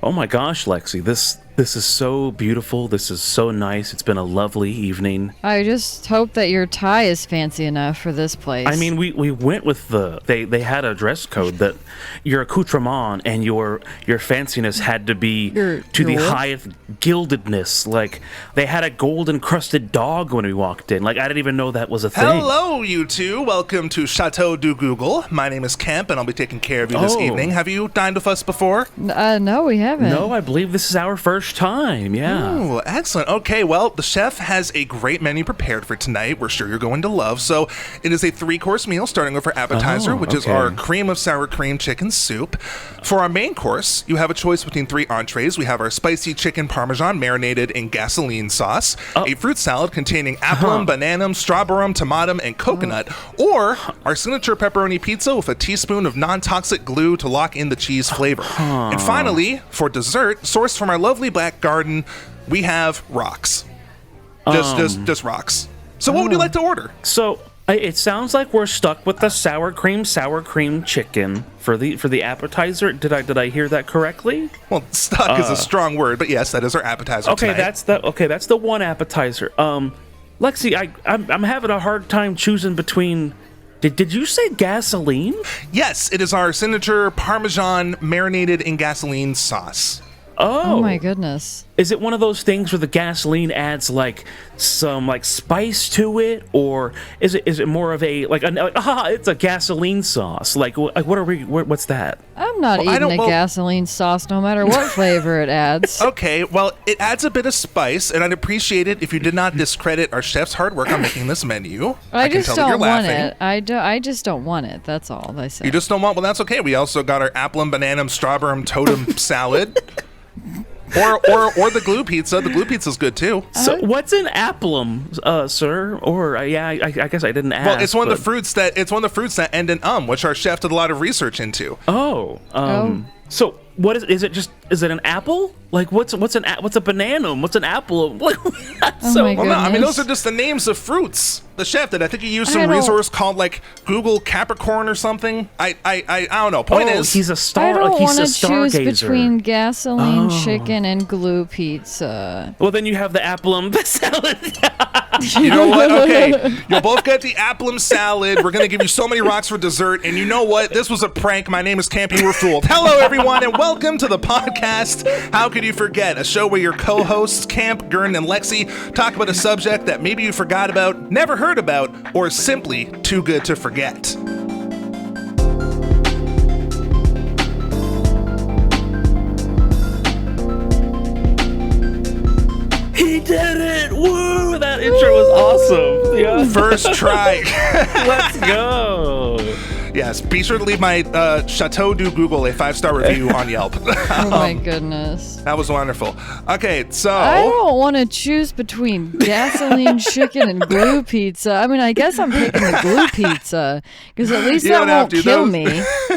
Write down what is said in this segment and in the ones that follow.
Oh my gosh, Lexi, this is so beautiful. This is so nice. It's been a lovely evening. I just hope that your tie is fancy enough for this place. I mean, we went with they had a dress code that your accoutrement and your fanciness had to be to the highest gildedness. Like, they had a gold encrusted dog when we walked in. Like, I didn't even know that was a thing. Hello, you two. Welcome to Chateau du Google. My name is Kemp, and I'll be taking care of you this evening. Have you dined with us before? No, we haven't. No, I believe this is our first time. Yeah. Oh, excellent. Okay, well, the chef has a great menu prepared for tonight. We're sure you're going to love. So it is a 3-course meal, starting with our appetizer, which is our cream of sour cream chicken soup. For our main course, you have a choice between 3 entrees. We have our spicy chicken parmesan marinated in gasoline sauce, a fruit salad containing apple, banana, strawberry, tomato, and coconut, or our signature pepperoni pizza with a teaspoon of non-toxic glue to lock in the cheese flavor. And finally, for dessert, sourced from our lovely back garden, we have rocks. Just rocks. So what would you like to order? So it sounds like we're stuck with the sour cream chicken for the appetizer. Did I hear that correctly? Well, stuck is a strong word, but yes, that is our appetizer. Okay, tonight. that's the one appetizer. Lexi, I'm having a hard time choosing between. Did you say gasoline? Yes, it is our signature Parmesan marinated in gasoline sauce. Oh my goodness. Is it one of those things where the gasoline adds like some like spice to it, or is it more of a it's a gasoline sauce? What's that? I'm not eating a gasoline sauce no matter what flavor it adds. Okay, well, it adds a bit of spice, and I'd appreciate it if you did not discredit our chef's hard work on making this menu. I just don't want it. I just don't want it. That's all I say. You just don't want? Well, that's okay. We also got our apple and banana strawberry totem salad. Or the glue pizza. The glue pizza's good too. So what's an applum, sir? Or I guess I didn't ask. Well, it's one of the fruits that end in which our chef did a lot of research into. So what is it? Is it an apple? Like what's a banana? What's an apple? My goodness. No, I mean, those are just the names of fruits. The chef did. I think he used some resource called like Google Capricorn or something. I don't know. Point is, he's a star. I don't want to choose stargazer. between gasoline chicken and glue pizza. Well, then you have the applum salad. You know what? Okay, you'll both get the applum salad. We're gonna give you so many rocks for dessert. And you know what? This was a prank. My name is Camp. You were fooled. Hello, everyone, and welcome to the podcast. How could you forget? A show where your co-hosts Camp, Gurn, and Lexi talk about a subject that maybe you forgot about, never heard about, or simply too good to forget. He did it! Woo! That intro was awesome. Yeah. First try. Let's go. Yes, be sure to leave my Chateau du Google a 5-star review on Yelp. Oh my goodness. That was wonderful. Okay, so I don't want to choose between gasoline chicken and glue pizza. I mean, I guess I'm picking the glue pizza because at least that won't kill me.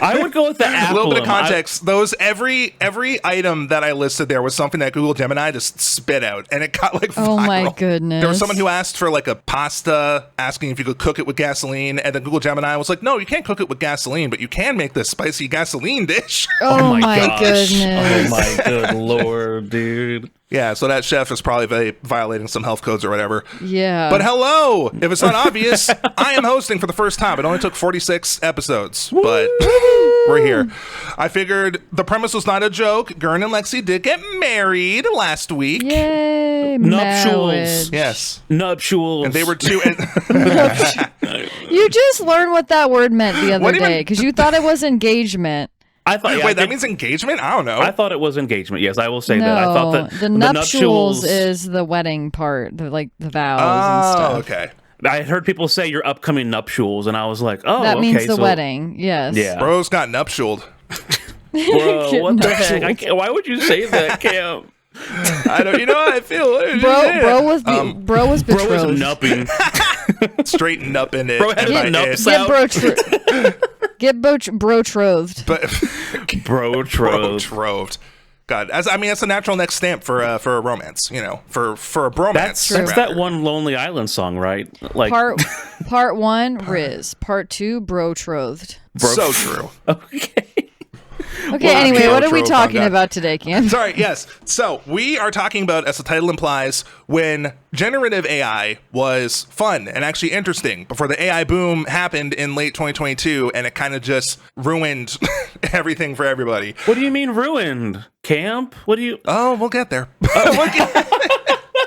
I would go with the apple. A little bit of context. Every item that I listed there was something that Google Gemini just spit out, and it got like viral. Oh my goodness. There was someone who asked for like a pasta, asking if you could cook it with gasoline, and then Google Gemini was like, no, you can't cook it with gasoline, but you can make this spicy gasoline dish. Oh my goodness. Oh my good lord, dude. Yeah, so that chef is probably violating some health codes or whatever. Yeah. But hello, if it's not obvious, I am hosting for the first time. It only took 46 episodes, but we're here. I figured the premise was not a joke. Gurn and Lexi did get married last week. Yay, nuptials. marriage. Yes. Nuptials. And they were two. You just learned what that word meant the other day because you thought it was engagement. I thought. Wait, that means engagement? I don't know. I thought it was engagement. Yes, I will say that. I thought that the nuptials is the wedding part, the vows and stuff. Oh, okay. I heard people say your upcoming nuptials, and I was like, oh, that okay. means the wedding. Yes. Yeah. Bro's got nuptialed. Bro, what the heck? Why would you say that, Cam? I don't. You know how I feel. Bro was betrothed. Bro was nupping. Straight nupping it. Bro had his nups out. Get betrothed. Betrothed. God, that's a natural next stamp for a romance. You know, for a bromance. That's that one Lonely Island song, right? Like part 1, Riz. Part 2, betrothed. So true. Okay. Okay, anyway, what are we talking about today, Cam? Sorry, yes. So we are talking about, as the title implies, when generative AI was fun and actually interesting before the AI boom happened in late 2022, and it kind of just ruined everything for everybody. What do you mean ruined, Camp? What do you... Oh, we'll get there.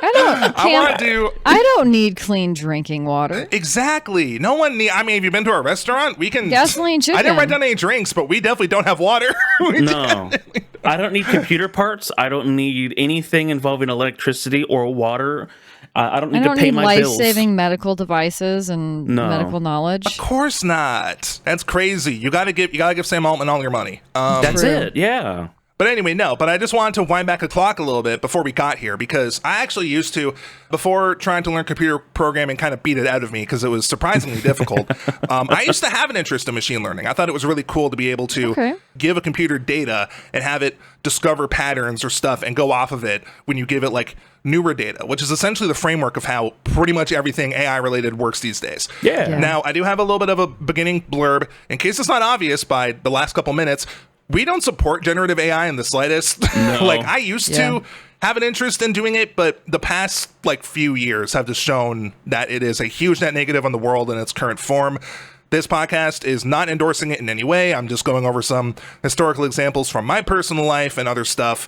I don't need clean drinking water. Exactly. No one need. I mean, have you been to a restaurant? We can gasoline chicken. I didn't write down any drinks, but we definitely don't have water. No, I don't need computer parts. I don't need anything involving electricity or water. I don't need to pay my bills. Life-saving medical devices and medical knowledge. Of course not. That's crazy. You gotta give Sam Altman all your money. That's it. Yeah. But anyway, no, but I just wanted to wind back the clock a little bit before we got here, because I actually used to, before trying to learn computer programming kind of beat it out of me because it was surprisingly difficult, I used to have an interest in machine learning. I thought it was really cool to be able to give a computer data and have it discover patterns or stuff and go off of it when you give it like newer data, which is essentially the framework of how pretty much everything AI related works these days. Yeah. Now, I do have a little bit of a beginning blurb in case it's not obvious by the last couple minutes. We don't support generative AI in the slightest. No. Like, I used to have an interest in doing it, but the past like few years have just shown that it is a huge net negative on the world in its current form. This podcast is not endorsing it in any way. I'm just going over some historical examples from my personal life and other stuff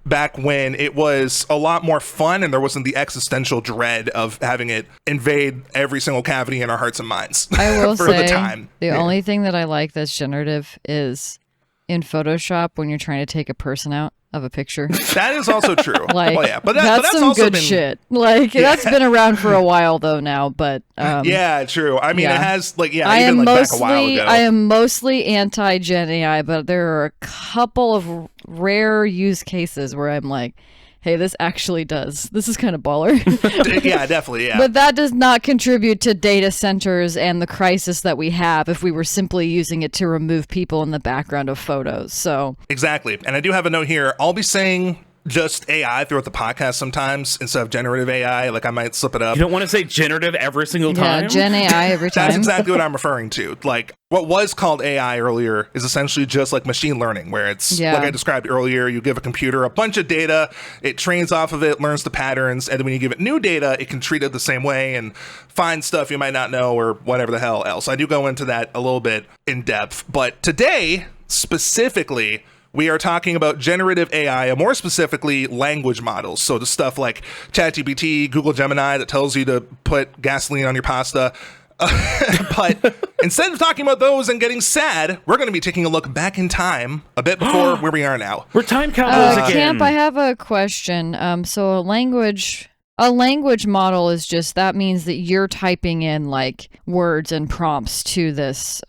back when it was a lot more fun and there wasn't the existential dread of having it invade every single cavity in our hearts and minds. I will for say, the time. The only thing that I like that's generative is in Photoshop when you're trying to take a person out of a picture. That is also true. Like, well, yeah, but that's some also good shit. Like, that's been around for a while though now, but yeah, true. I mean, it has like I even am like mostly, back a while ago. I am mostly anti-Gen AI, but there are a couple of rare use cases where I'm like, hey, this actually does. This is kind of baller. Yeah, definitely, yeah. But that does not contribute to data centers and the crisis that we have if we were simply using it to remove people in the background of photos. So exactly. And I do have a note here. I'll be saying just AI throughout the podcast sometimes instead of generative AI. Like, I might slip it up. You don't want to say generative every single time? Yeah, Gen AI every time. That's exactly what I'm referring to. Like, what was called AI earlier is essentially just like machine learning, where it's like I described earlier. You give a computer a bunch of data, it trains off of it, learns the patterns, and then when you give it new data, it can treat it the same way and find stuff you might not know or whatever the hell else. I do go into that a little bit in depth, but today specifically, we are talking about generative AI, and more specifically, language models. So the stuff like ChatGPT, Google Gemini that tells you to put gasoline on your pasta. But instead of talking about those and getting sad, we're going to be taking a look back in time a bit before where we are now. We're time cowboys again. Camp, I have a question. So a language model is just, that means that you're typing in like words and prompts to this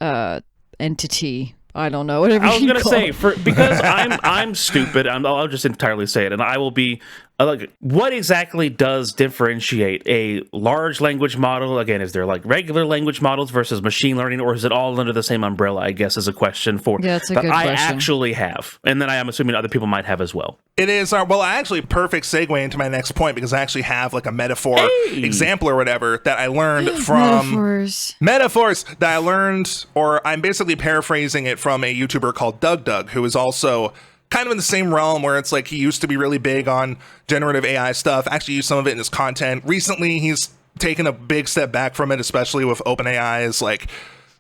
entity. I don't know, whatever I was you gonna call say it. because I'm stupid. I'll just entirely say it, and I will be like, what exactly does differentiate a large language model? Again, is there like regular language models versus machine learning, or is it all under the same umbrella? I guess is a question that's a that good I question. actually have, and then I am assuming other people might have as well. It is well, actually, perfect segue into my next point, because I actually have like a metaphor example or whatever that I learned from metaphors that I learned, or I'm basically paraphrasing it from a YouTuber called Doug, who is also kind of in the same realm, where it's like he used to be really big on generative AI stuff, actually used some of it in his content. Recently, he's taken a big step back from it, especially with OpenAI's like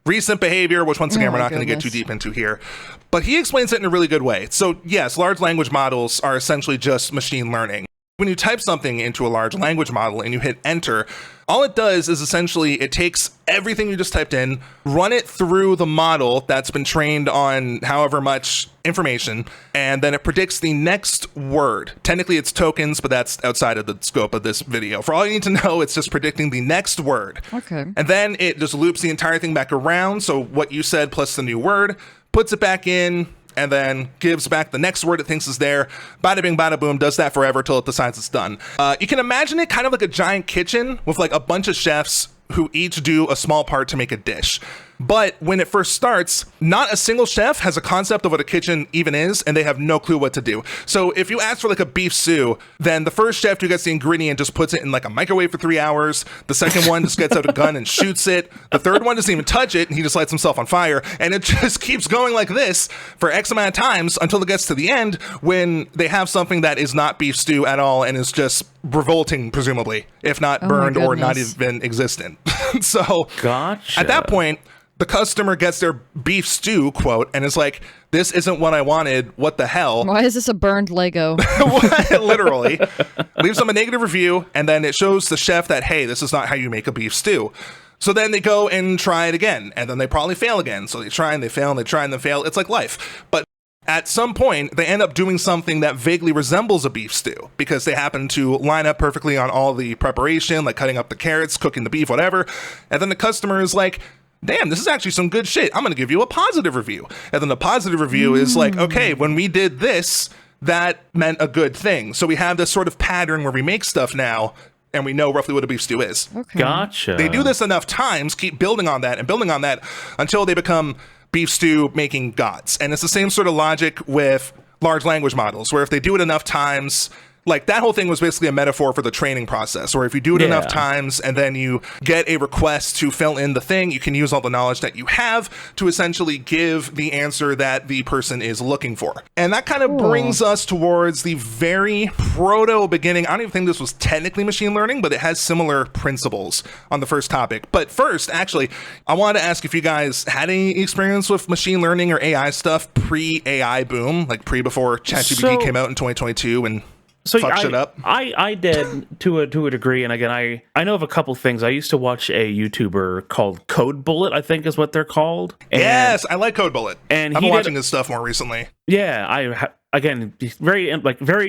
recent behavior, which once again, we're not going to get too deep into here. But he explains it in a really good way. So yes, large language models are essentially just machine learning. When you type something into a large language model and you hit enter, all it does is essentially it takes everything you just typed in, run it through the model that's been trained on however much information, and then it predicts the next word. Technically it's tokens, but that's outside of the scope of this video. For all you need to know, it's just predicting the next word. Okay. And then it just loops the entire thing back around. So what you said plus the new word, puts it back in, and then gives back the next word it thinks is there. Bada bing, bada boom, does that forever till it decides it's done. You can imagine it kind of like a giant kitchen with like a bunch of chefs who each do a small part to make a dish. But when it first starts, not a single chef has a concept of what a kitchen even is, and they have no clue what to do. So if you ask for like a beef stew, then the first chef who gets the ingredient just puts it in like a microwave for 3 hours. The second one just gets out a gun and shoots it. The third one doesn't even touch it, and he just lights himself on fire. And it just keeps going like this for X amount of times until it gets to the end when they have something that is not beef stew at all and is just revolting, presumably, if not burned or not even existent. So Gotcha. at that point, the customer gets their beef stew, quote, and is like, this isn't what I wanted. What the hell? Why is this a burned Lego? Literally. Leaves them a negative review, and then it shows the chef that, hey, this is not how you make a beef stew. So then they go and try it again, and then they probably fail again. So they try and they fail, and they try and they fail. It's like life. But at some point, they end up doing something that vaguely resembles a beef stew because they happen to line up perfectly on all the preparation, like cutting up the carrots, cooking the beef, whatever. And then the customer is like, damn, this is actually some good shit. I'm going to give you a positive review. And then the positive review is like, okay, when we did this, that meant a good thing. So we have this sort of pattern where we make stuff now and we know roughly what a beef stew is. Okay. Gotcha. They do this enough times, keep building on that and building on that until they become beef stew making gods. And it's the same sort of logic with large language models, where if they do it enough times, like that whole thing was basically a metaphor for the training process, or if you do it enough times and then you get a request to fill in the thing, you can use all the knowledge that you have to essentially give the answer that the person is looking for. And that kind of brings us towards the very proto beginning. I don't even think this was technically machine learning, but it has similar principles on the first topic. But first, actually, I wanted to ask if you guys had any experience with machine learning or AI stuff pre-AI boom, like before ChatGPT came out in 2022 and fuck shit up. I did to a degree, and again, I know of a couple things. I used to watch a YouTuber called Code Bullet, I think is what they're called. And, yes, I like Code Bullet. And I've been watching his stuff more recently. Yeah, again, very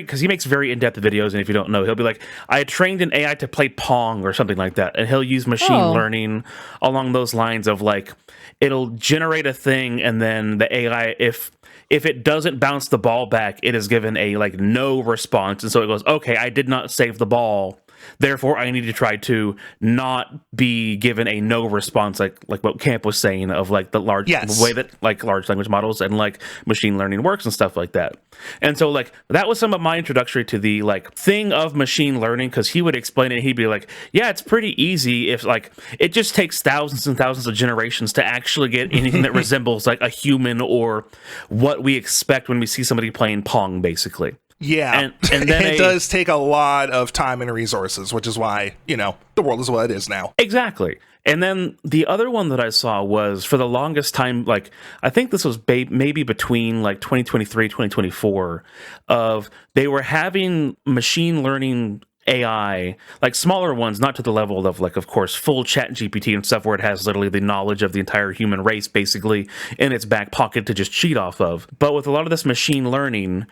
because he makes very in-depth videos, and if you don't know, he'll be like, I trained an AI to play Pong or something like that, and he'll use machine learning along those lines of like, it'll generate a thing, and then the AI, if it doesn't bounce the ball back, it is given a like no response. And so it goes, okay, I did not save the ball. Therefore, I need to try to not be given a no response, like what Camp was saying of like the large way that like large language models and like machine learning works and stuff like that. And so like that was some of my introductory to the like thing of machine learning, because he would explain it. He'd be like, yeah, it's pretty easy if like it just takes thousands and thousands of generations to actually get anything that resembles like a human or what we expect when we see somebody playing Pong, basically. Yeah, and then it does take a lot of time and resources, which is why, the world is what it is now. Exactly. And then the other one that I saw was, for the longest time, like, I think this was maybe between like 2023, 2024, of they were having machine learning AI, like smaller ones, not to the level of like, of course, full ChatGPT and stuff where it has literally the knowledge of the entire human race basically in its back pocket to just cheat off of. But with a lot of this machine learning,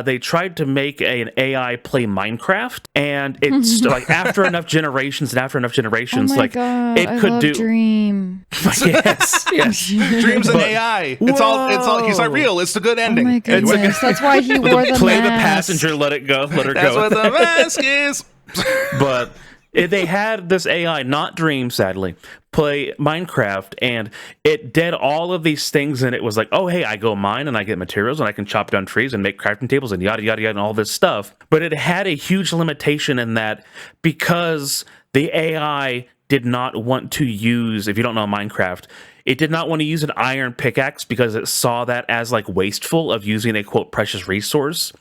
they tried to make an AI play Minecraft, and it's like after enough generations, like God, it could do. Dream. yes. Dreams and AI. It's all. He's not real. It's the good ending. Oh my goodness, that's why he wore the play mask. the passenger, let her go. That's what the mask is. But they had this AI, not Dream, sadly, play Minecraft, and it did all of these things, and it was like, oh, hey, I go mine, and I get materials, and I can chop down trees and make crafting tables, and yada, yada, yada, and all this stuff. But it had a huge limitation in that, because the AI did not want to use, if you don't know Minecraft, it did not want to use an iron pickaxe because it saw that as like wasteful of using a quote precious resource.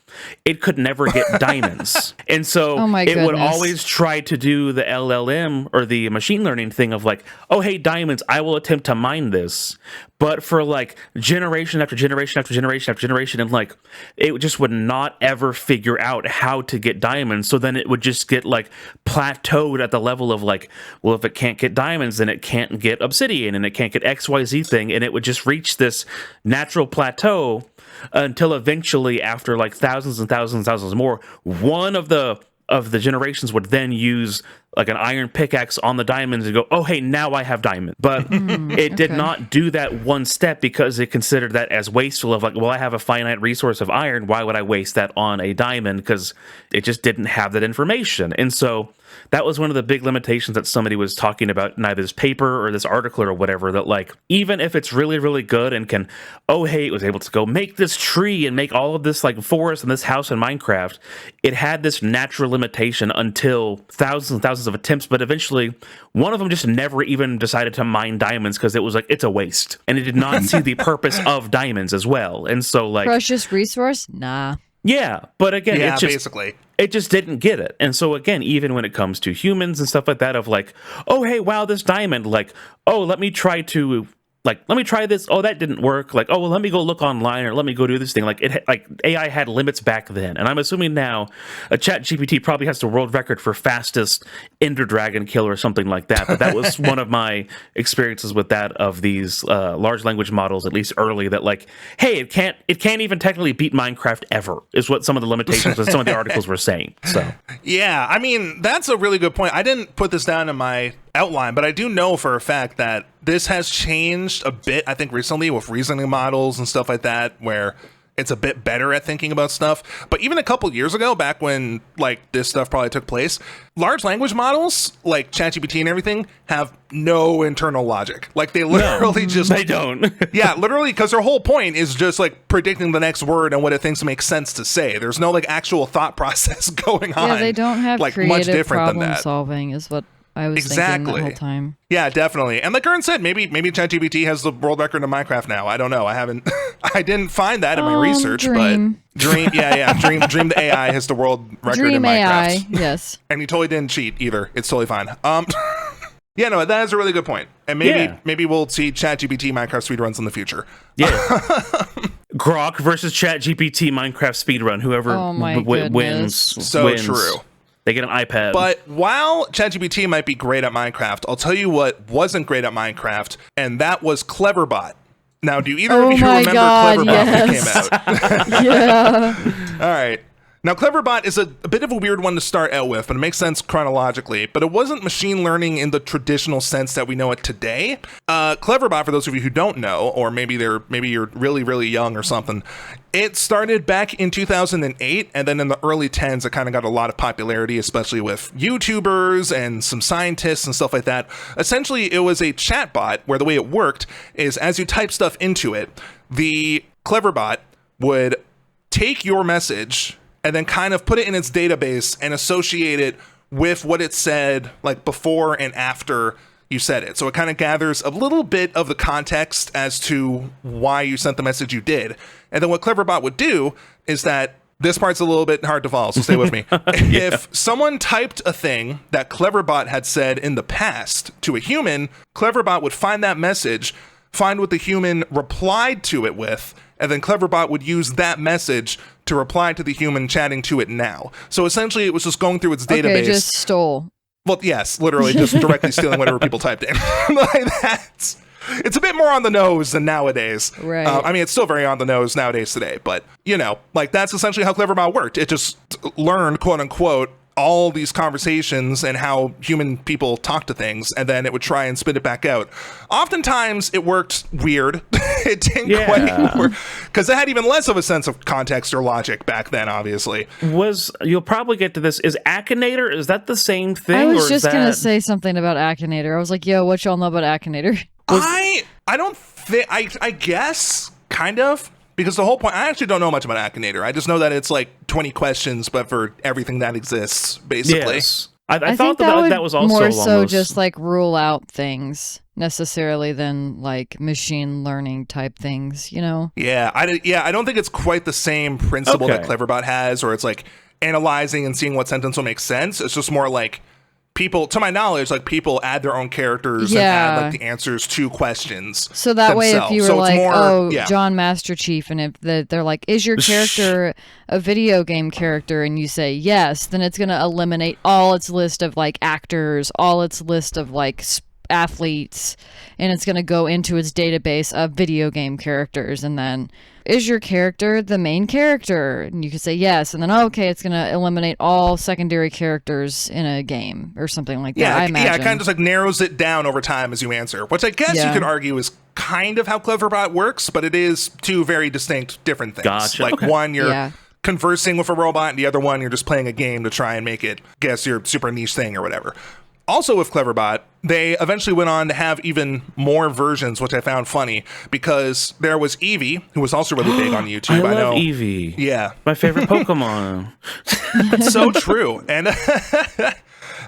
It could never get diamonds. And so it would always try to do the LLM or the machine learning thing of like, oh, hey, diamonds, I will attempt to mine this. But for like generation after generation after generation after generation, and like it just would not ever figure out how to get diamonds. So then it would just get like plateaued at the level of like, well, if it can't get diamonds, then it can't get obsidian, and it can't get XYZ thing, and it would just reach this natural plateau until eventually, after like thousands and thousands and thousands more, one of the generations would then use an iron pickaxe on the diamonds and go, oh, hey, now I have diamond. But it did not do that one step because it considered that as wasteful of like, well, I have a finite resource of iron. Why would I waste that on a diamond? Because it just didn't have that information. And so that was one of the big limitations that somebody was talking about in either this paper or this article or whatever, that like, even if it's really, really good and can, oh, hey, it was able to go make this tree and make all of this like forest and this house in Minecraft, it had this natural limitation until thousands and thousands of attempts. But eventually one of them just never even decided to mine diamonds because it was like, it's a waste. And it did not see the purpose of diamonds as well. And so like, precious resource? Nah. Yeah, but again, basically. It just didn't get it. And so again, even when it comes to humans and stuff like that, of like, oh, hey, wow, this diamond, like, oh, let me try this. Oh, that didn't work. Like, oh, well, let me go look online or let me go do this thing. Like, AI had limits back then. And I'm assuming now a ChatGPT probably has the world record for fastest Ender Dragon kill or something like that. But that was one of my experiences with that of these large language models, at least early, that like, hey, it can't even technically beat Minecraft ever, is what some of the limitations that some of the articles were saying. So yeah, I mean, that's a really good point. I didn't put this down in my outline, but I do know for a fact that this has changed a bit, I think, recently with reasoning models and stuff like that, where it's a bit better at thinking about stuff. But even a couple years ago, back when like this stuff probably took place, large language models like ChatGPT and everything have no internal logic. Like they literally they don't. Yeah, literally, because their whole point is just like predicting the next word and what it thinks makes sense to say. There's no like actual thought process going on. Yeah, they don't have like creative much different than problem that. solving is what I was thinking the whole time. Yeah, definitely. And like Ern said, maybe ChatGPT has the world record in Minecraft now. I don't know. I didn't find that in my research, Dream. but Dream the AI has the world record in Dream Minecraft. AI, yes. And he totally didn't cheat either. It's totally fine. Yeah, no, that is a really good point. And maybe we'll see ChatGPT Minecraft speedruns in the the Yeah. Grok versus ChatGPT Minecraft speedrun. Whoever wins. So wins. true. They get an iPad. But while ChatGPT might be great at Minecraft, I'll tell you what wasn't great at Minecraft, and that was Cleverbot. Now, do either of you remember Cleverbot yes. that came out? Yeah. All right. Now, Cleverbot is a bit of a weird one to start out with, but it makes sense chronologically. But it wasn't machine learning in the traditional sense that we know it today. Cleverbot, for those of you who don't know, or maybe you're really, really young or something, it started back in 2008, and then in the early 10s, it kind of got a lot of popularity, especially with YouTubers and some scientists and stuff like that. Essentially, it was a chatbot where the way it worked is as you type stuff into it, the Cleverbot would take your message and then kind of put it in its database and associate it with what it said like before and after you said it. So it kind of gathers a little bit of the context as to why you sent the message you did. And then what Cleverbot would do is that this part's a little bit hard to follow, so stay with me. If someone typed a thing that Cleverbot had said in the past to a human, Cleverbot would find that message, find what the human replied to it with, and then Cleverbot would use that message to reply to the human chatting to it now. So essentially, it was just going through its database. Okay, just stole. Well, yes, literally just directly stealing whatever people typed in. Like it's a bit more on the nose than nowadays. Right. I mean, it's still very on the nose nowadays today, but you know, like that's essentially how Cleverbot worked. It just learned, quote unquote, all these conversations and how human people talk to things, and then it would try and spit it back out. Oftentimes it worked weird. It didn't quite work because it had even less of a sense of context or logic back then, obviously. You'll probably get to this. Is Akinator, is that the same thing? I was just going to say something about Akinator. I was like, yo, what y'all know about Akinator? I don't think, I guess, kind of. Because the whole point, I actually don't know much about Akinator. I just know that it's like 20 questions, but for everything that exists, basically. Yes. I thought that was also more so just like rule out things necessarily than like machine learning type things, you know? Yeah, I don't think it's quite the same principle that Cleverbot has, or it's like analyzing and seeing what sentence will make sense. It's just more like people, to my knowledge, like people add their own characters and add like the answers to questions. So that way, if you were like, more, John Master Chief, and if they're like, is your character a video game character? And you say yes, then it's going to eliminate all its list of like actors, all its list of like athletes, and it's going to go into its database of video game characters, and then is your character the main character? And you can say yes, and then okay, it's going to eliminate all secondary characters in a game or something like that. I imagine. Yeah, it kind of just like narrows it down over time as you answer, which I guess you could argue is kind of how Cleverbot works, but it is two very distinct different things. Gotcha. Like one, you're conversing with a robot, and the other one, you're just playing a game to try and make it guess your super niche thing or whatever. Also with Cleverbot, they eventually went on to have even more versions, which I found funny, because there was Eevee, who was also really big on YouTube. I love Eevee. Yeah. My favorite Pokemon. So true. And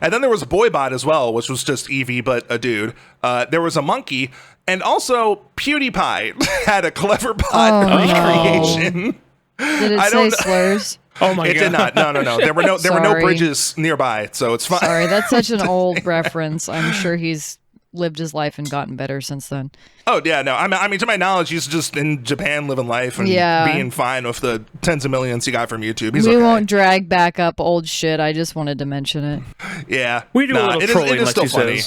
and then there was a Boybot as well, which was just Eevee, but a dude. There was a monkey, and also PewDiePie had a Cleverbot recreation. Did it say slurs? Oh my god! It did not. No. There were no bridges nearby, so it's fine. Sorry, that's such an old reference. I'm sure he's lived his life and gotten better since then. Oh yeah, no. I mean, to my knowledge, he's just in Japan living life and being fine with the tens of millions he got from YouTube. We won't drag back up old shit. I just wanted to mention it. Yeah, we do a little trolling, it is still funny.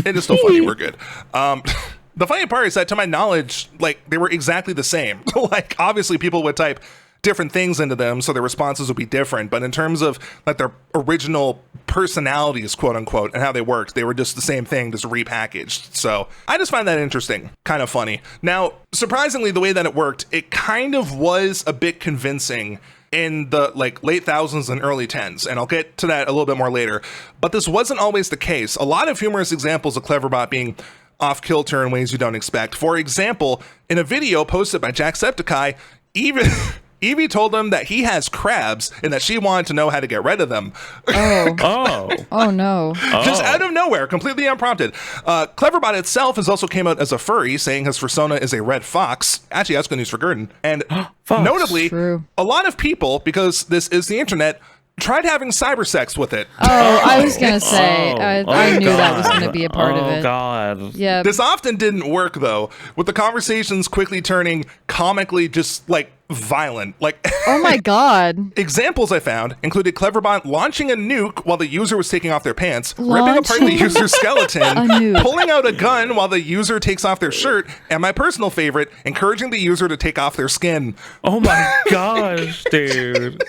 It is still funny. We're good. The funny part is that, to my knowledge, like, they were exactly the same. Like, obviously, people would type different things into them, so their responses would be different. But in terms of like their original personalities, quote unquote, and how they worked, they were just the same thing, just repackaged. So I just find that interesting, kind of funny. Now, surprisingly, the way that it worked, it kind of was a bit convincing in the like late thousands and early tens, and I'll get to that a little bit more later. But this wasn't always the case. A lot of humorous examples of Cleverbot being off kilter in ways you don't expect. For example, in a video posted by Jacksepticeye, Eevee told him that he has crabs and that she wanted to know how to get rid of them. Oh no. Just out of nowhere, completely unprompted. Cleverbot itself has also came out as a furry, saying his persona is a red fox. Actually, that's good news for Gurdon. And notably, a lot of people, because this is the internet, tried having cyber sex with it. I was going to say, I knew that was going to be a part of it. Oh, God. Yeah. This often didn't work, though, with the conversations quickly turning comically just, like, violent. Like, oh, my God. Examples I found included Cleverbot launching a nuke while the user was taking off their pants, ripping apart the user's skeleton, pulling out a gun while the user takes off their shirt, and my personal favorite, encouraging the user to take off their skin. Oh, my gosh, dude.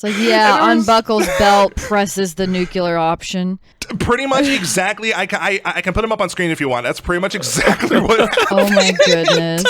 It's like, unbuckles belt, presses the nuclear option. Pretty much exactly. I can put them up on screen if you want. That's pretty much exactly what happened. Oh my goodness.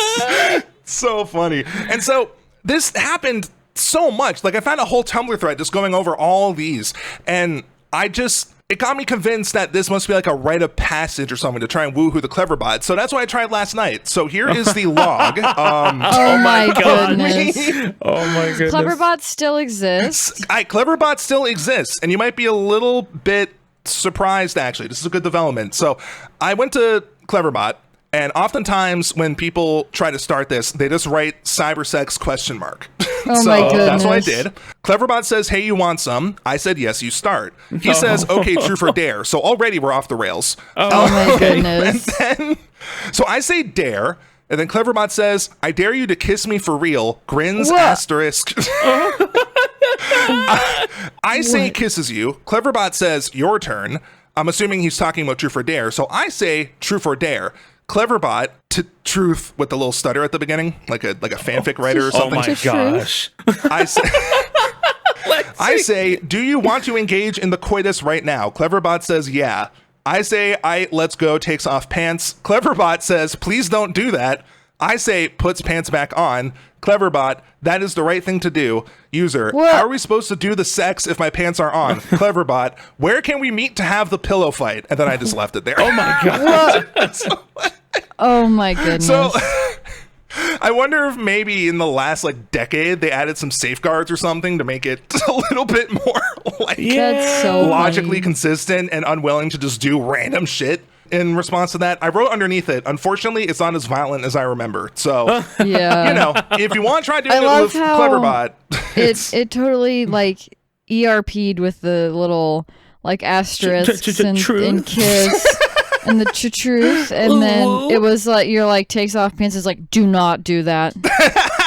So funny. And so this happened so much. Like, I found a whole Tumblr thread just going over all these. And it got me convinced that this must be like a rite of passage or something to try and woohoo the Cleverbot. So that's what I tried last night. So here is the log. Oh my goodness. Oh my goodness. Cleverbot still exists. Cleverbot still exists. And you might be a little bit surprised, actually. This is a good development. So I went to Cleverbot. And oftentimes when people try to start this, they just write cybersex ? Oh my goodness. That's what I did. Cleverbot says, hey, you want some? I said, yes, you start. He says, okay, truth or dare. So already we're off the rails. Oh my goodness. So I say dare. And then Cleverbot says, I dare you to kiss me for real. Grins, asterisk. I say kisses you. Cleverbot says, your turn. I'm assuming he's talking about truth or dare. So I say truth or dare. Cleverbot to truth with the little stutter at the beginning, like a fanfic writer or something. Oh my gosh. I say, do you want to engage in the coitus right now? Cleverbot says, yeah. I say, let's go, takes off pants. Cleverbot says, please don't do that. I say, puts pants back on. Cleverbot, that is the right thing to do. User, how are we supposed to do the sex if my pants are on? Cleverbot, where can we meet to have the pillow fight? And then I just left it there. Oh my god. Oh my goodness. So I wonder if maybe in the last decade they added some safeguards or something to make it a little bit more That's so logically funny. consistent and unwilling to just do random shit. In response to that, I wrote underneath it, unfortunately, it's not as violent as I remember. So, if you want to try doing it with Cleverbot, it totally ERP'd with the little asterisks and kiss and the truth, and then it was takes off pants. It's do not do that.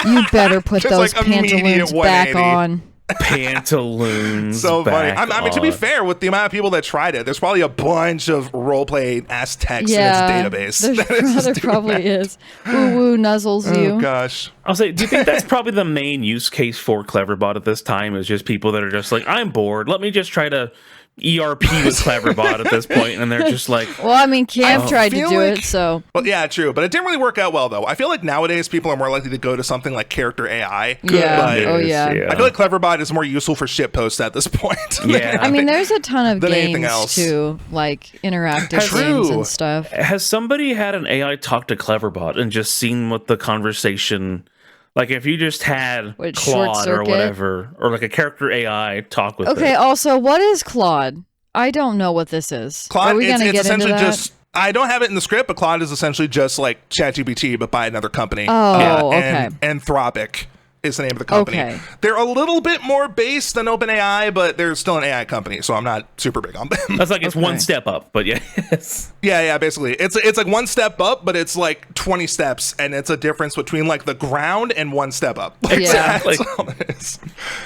You better put those pantaloons back on. Pantaloons. So funny. back I mean, to be on. fair, with the amount of people that tried it, there's probably a bunch of roleplay ass text in its database. There probably is. Woo woo nuzzles you. Oh gosh. I'll say, do you think that's probably the main use case for Cleverbot at this time? Is just people that are just like, I'm bored. Let me just try to ERP with Cleverbot at this point, and they're just like, Well, I mean, Cam tried to feel do like- it, so Well, yeah, true, but it didn't really work out well though. I feel like nowadays people are more likely to go to something like character AI. yeah. But Oh yeah. I feel like Cleverbot is more useful for shit posts at this point. Yeah. I mean, there's a ton of than anything games else. too, like interactive True. games and stuff. Has somebody had an AI talk to Cleverbot and just seen what the conversation, like if you just had What, Short Claude or Circuit? whatever, or like a character AI talk with Okay. it? Also, what is Claude? I don't know what this is. Claude, Are we it's gonna get into essentially that? just. I don't have it in the script, but Claude is essentially just like ChatGPT, but by another company. Oh, And okay. Anthropic is the name of the company. Okay. They're a little bit more based than OpenAI, but they're still an AI company, so I'm not super big on them. That's like it's one Okay. step up, but yes. Yeah, basically. It's like one step up, but it's like 20 steps, and it's a difference between like the ground and one step up. Like, Yeah. that's all it is.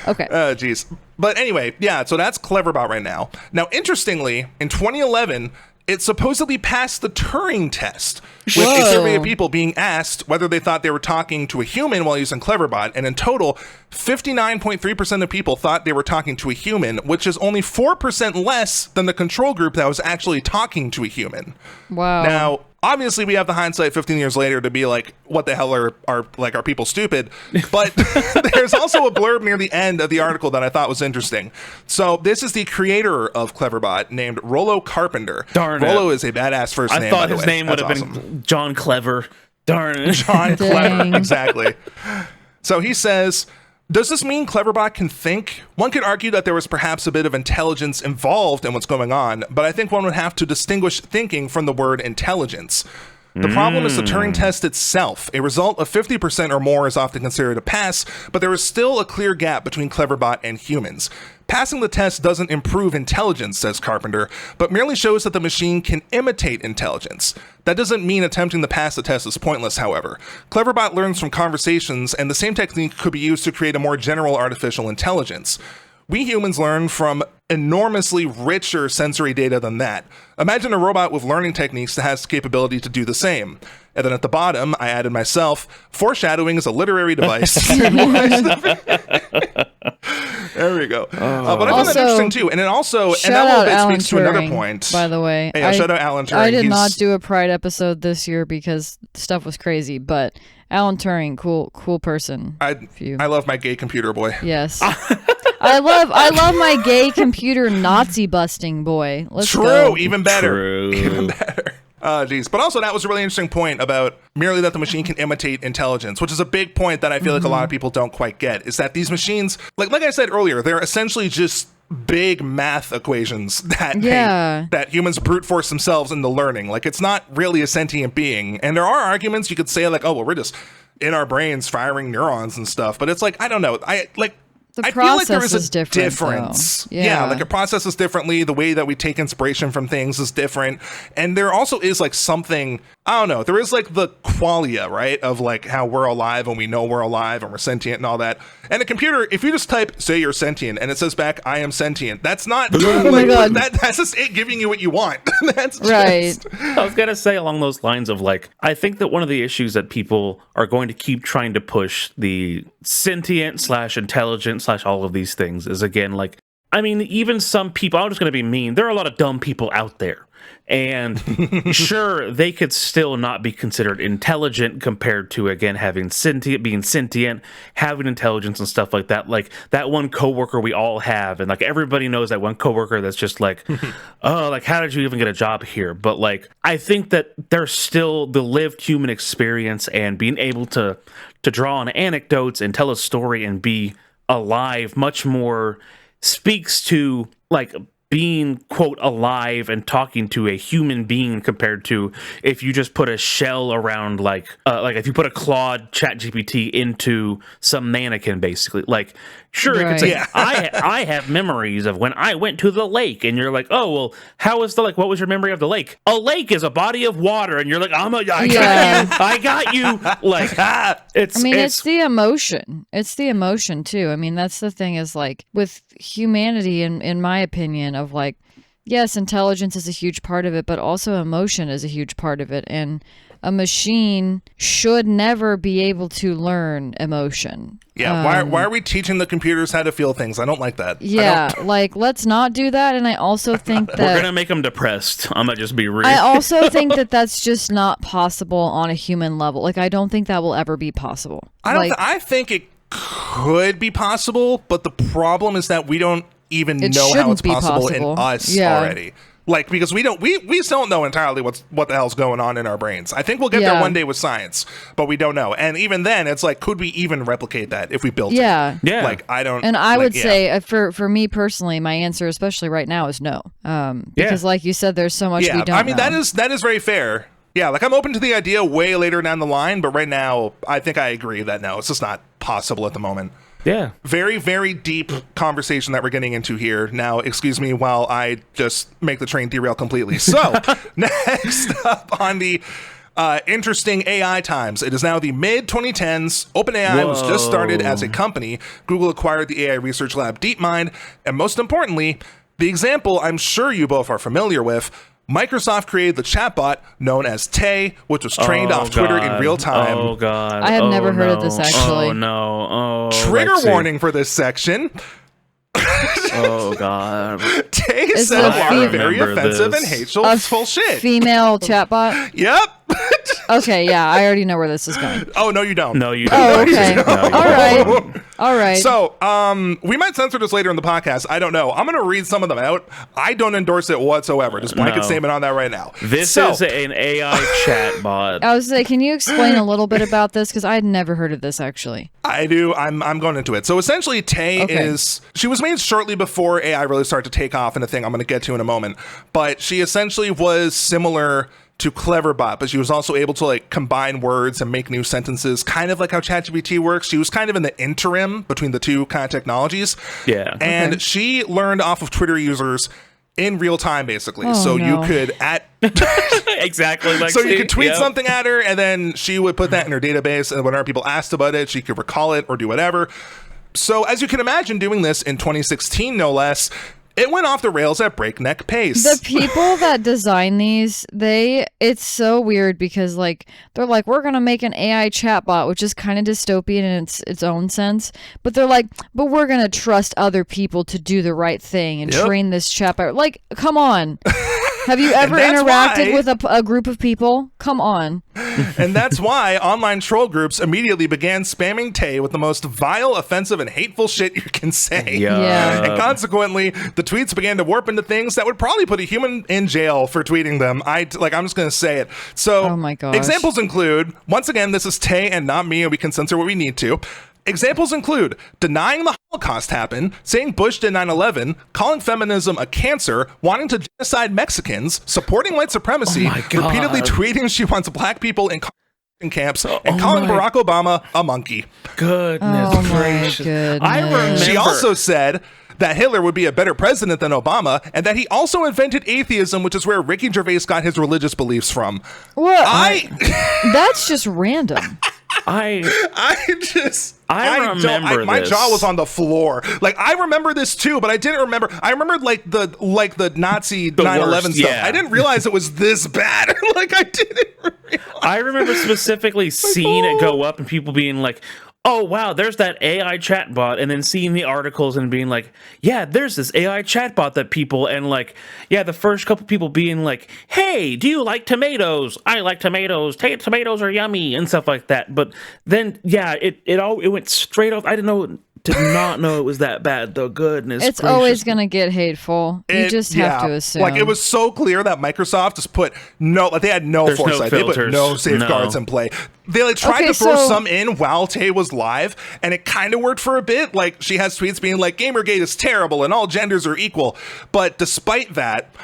Okay. Jeez. But anyway, yeah, so that's Cleverbot right now. Now, interestingly, in 2011, it supposedly passed the Turing test, with a Whoa. survey of people being asked whether they thought they were talking to a human while using Cleverbot, and in total, 59.3% of people thought they were talking to a human, which is only 4% less than the control group that was actually talking to a human. Wow. Now, obviously, we have the hindsight 15 years later to be like, what the hell are people stupid? But there's also a blurb near the end of the article that I thought was interesting. So this is the creator of Cleverbot named Rollo Carpenter. Darn it. Rollo is a badass first I name, by thought the his way. name would That's have awesome. been John Clever. Darn it. John Dang. Clever, exactly. So he says, does this mean Cleverbot can think? One could argue that there was perhaps a bit of intelligence involved in what's going on, but I think one would have to distinguish thinking from the word intelligence. The problem is the Turing test itself. A result of 50% or more is often considered a pass, but there is still a clear gap between Cleverbot and humans. Passing the test doesn't improve intelligence, says Carpenter, but merely shows that the machine can imitate intelligence. That doesn't mean attempting to pass the test is pointless, however. Cleverbot learns from conversations, and the same technique could be used to create a more general artificial intelligence. We humans learn from enormously richer sensory data than that. Imagine a robot with learning techniques that has the capability to do the same. And then at the bottom, I added myself, foreshadowing is a literary device. There we go. But I found Also, that interesting too. And it also, and Shout that little out bit Alan speaks to another Turing, point. by the way. Hey, shout out Alan Turing. I did He's- not do a Pride episode this year because stuff was crazy, but Alan Turing, cool person. I you- love my gay computer boy. Yes. I love my gay computer Nazi busting boy. Let's True, go. even better. True. Even better. Geez. But also, that was a really interesting point about merely that the machine can imitate intelligence, which is a big point that I feel like a lot of people don't quite get, is that these machines, like I said earlier, they're essentially just big math equations that that humans brute force themselves into learning. Like, it's not really a sentient being. And there are arguments you could say, like, oh, well, we're just in our brains firing neurons and stuff. But it's like, I don't know. I feel like there is process a is different, difference. though. Yeah. Like it processes differently. The way that we take inspiration from things is different. And there also is like something, I don't know, there is like the qualia, right? Of like how we're alive and we know we're alive and we're sentient and all that. And a computer, if you just type, say you're sentient, and it says back, I am sentient, that's not, Oh my God. that's just it giving you what you want. That's just, Right. I was going to say along those lines of like, I think that one of the issues that people are going to keep trying to push the sentient / intelligent / all of these things is, again, like, I mean, even some people, I'm just going to be mean, there are a lot of dumb people out there. And sure, they could still not be considered intelligent compared to, again, being sentient, having intelligence and stuff like that. Like that one coworker we all have, and like everybody knows that one coworker that's just like, oh, like how did you even get a job here? But like, I think that there's still the lived human experience and being able to draw on anecdotes and tell a story and be alive much more speaks to like being, quote, alive and talking to a human being compared to if you just put a shell around like if you put a Claude ChatGPT into some mannequin, basically. Like, Sure, it could Right. say, Yeah. I have memories of when I went to the lake, and you're like, oh, well, how was the lake? What was your memory of the lake? A lake is a body of water, and you're like, I got you. Like, it's the emotion. It's the emotion too. I mean, that's the thing is like with humanity, in my opinion, of like, yes, intelligence is a huge part of it, but also emotion is a huge part of it, and a machine should never be able to learn emotion. Yeah, why are we teaching the computers how to feel things? I don't like that. Yeah, like, let's not do that. And I also think that... We're going to make them depressed. I'm going to just be real. I also think that that's just not possible on a human level. Like, I don't think that will ever be possible. I think it could be possible, but the problem is that we don't even know how it's possible in us already. Like, because we still don't know entirely what the hell's going on in our brains. I think we'll get there one day with science, but we don't know. And even then, it's like, could we even replicate that if we built it? Yeah. Like, I don't. And I would say, for me personally, my answer, especially right now, is no. Because, like you said, there's so much we don't know. I mean, that is very fair. Yeah, like, I'm open to the idea way later down the line, but right now, I think I agree that no, it's just not possible at the moment. Yeah. Very, very deep conversation that we're getting into here. Now, excuse me while I just make the train derail completely. So, next up on the interesting AI times. It is now the mid-2010s. OpenAI was just started as a company. Google acquired the AI research lab DeepMind. And most importantly, the example I'm sure you both are familiar with, Microsoft created the chatbot known as Tay, which was trained off Twitter in real time. Oh, God. I had never heard of this, actually. Oh, no. Oh, Trigger warning for this section. Oh, God. Tay said a lot of very offensive and hateful shit. Female chatbot? Yep. Okay, yeah, I already know where this is going. Oh, no, you don't. No, you don't. Oh, okay. All right. So, we might censor this later in the podcast. I don't know. I'm going to read some of them out. I don't endorse it whatsoever. Just blanket statement on that right now. This is an AI chatbot. I was like, can you explain a little bit about this? Because I had never heard of this, actually. I do. I'm going into it. So essentially, Tay she was made shortly before AI really started to take off in a thing I'm going to get to in a moment. But she essentially was similar to Cleverbot, but she was also able to like combine words and make new sentences, kind of like how ChatGPT works. She was kind of in the interim between the two kind of technologies. Yeah. And she learned off of Twitter users in real time, basically. You could exactly like so you could tweet something at her, and then she would put that in her database, and whenever people asked about it, she could recall it or do whatever. So as you can imagine, doing this in 2016, no less, it went off the rails at breakneck pace. The people that design these, it's so weird because like they're like, we're gonna make an AI chatbot, which is kind of dystopian in its own sense. But they're like, but we're gonna trust other people to do the right thing and train this chatbot. Like, come on. Have you ever interacted with a group of people? Come on. And that's why online troll groups immediately began spamming Tay with the most vile, offensive, and hateful shit you can say. Yeah. And consequently, the tweets began to warp into things that would probably put a human in jail for tweeting them. I'm just going to say it. So, oh my gosh. Examples include, once again, this is Tay and not me, and we can censor what we need to. Examples include denying the Holocaust happened, saying Bush did 9/11, calling feminism a cancer, wanting to genocide Mexicans, supporting white supremacy, repeatedly tweeting she wants black people in concentration camps, and calling Barack Obama a monkey. Goodness gracious. Goodness. I remember. She also said that Hitler would be a better president than Obama, and that he also invented atheism, which is where Ricky Gervais got his religious beliefs from. What? That's just random. I remember my jaw was on the floor. Like, I remember this too, but I didn't remember. I remembered like the Nazi 9/11 stuff. I didn't realize it was this bad. Like, I didn't realize. I remember specifically seeing it go up and people being like, oh, wow, there's that AI chatbot, and then seeing the articles and being like, yeah, there's this AI chatbot that people, and like, yeah, the first couple people being like, hey, do you like tomatoes? I like tomatoes. Tomatoes are yummy, and stuff like that. But then, yeah, it went straight off. I did not know it was that bad, though. Goodness It's gracious. Always going to get hateful. You just have to assume. Like, it was so clear that Microsoft just put they had no foresight. They put no safeguards in play. They like tried to throw some in while Tay was live, and it kind of worked for a bit. Like, she has tweets being like, Gamergate is terrible and all genders are equal. But despite that,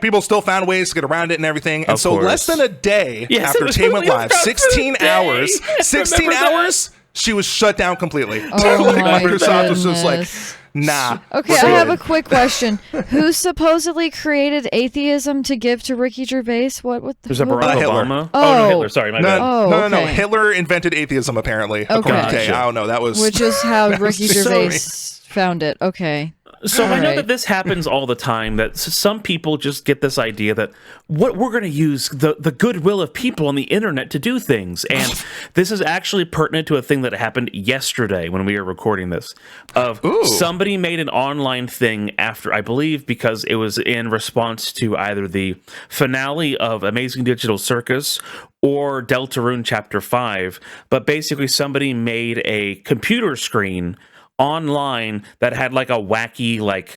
people still found ways to get around it and everything. And so less than a day after Tay went live, 16 hours, she was shut down completely. Oh Like, my Microsoft was just like, goodness. nah. Okay, we're I have good. a quick question. Who supposedly created atheism to give to Ricky Gervais? What There's a who- Barack Hitler. Obama. Oh. No, Hitler. Sorry, my No, bad. Oh, no. okay. Hitler invented atheism, apparently. According to Gotcha. Tay. I don't know. That was Which is how That was Ricky so Gervais weird. found it. Okay. So I know Alright. that this happens all the time, that some people just get this idea that what we're going to use the goodwill of people on the internet to do things. And this is actually pertinent to a thing that happened yesterday when we were recording this. Somebody made an online thing after, I believe, because it was in response to either the finale of Amazing Digital Circus or Deltarune Chapter 5. But basically somebody made a computer screen online that had like a wacky like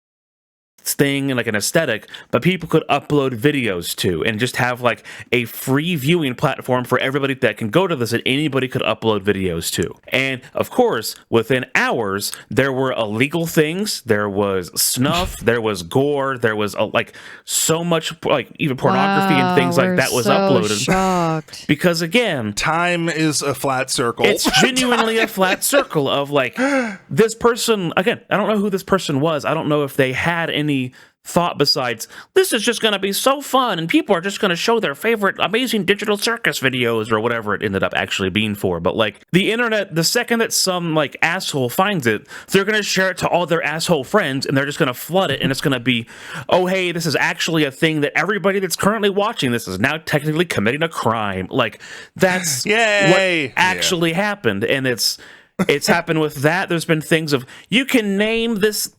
thing and like an aesthetic, but people could upload videos to and just have like a free viewing platform for everybody that can go to this, and anybody could upload videos to. And of course, within hours, there were illegal things, there was snuff, there was gore, there was like so much like even pornography and things like we're that was so uploaded. Shocked. Because again, Time is a flat circle. it's genuinely a flat circle of like this person. Again, I don't know who this person was. I don't know if they had any thought besides this is just going to be so fun and people are just going to show their favorite Amazing Digital Circus videos or whatever it ended up actually being for. But like the internet, the second that some like asshole finds it, they're going to share it to all their asshole friends and they're just going to flood it, and it's going to be, oh hey, this is actually a thing that everybody that's currently watching this is now technically committing a crime. Like that's Yay! what actually happened. And it's happened with that. There's been things of you can name this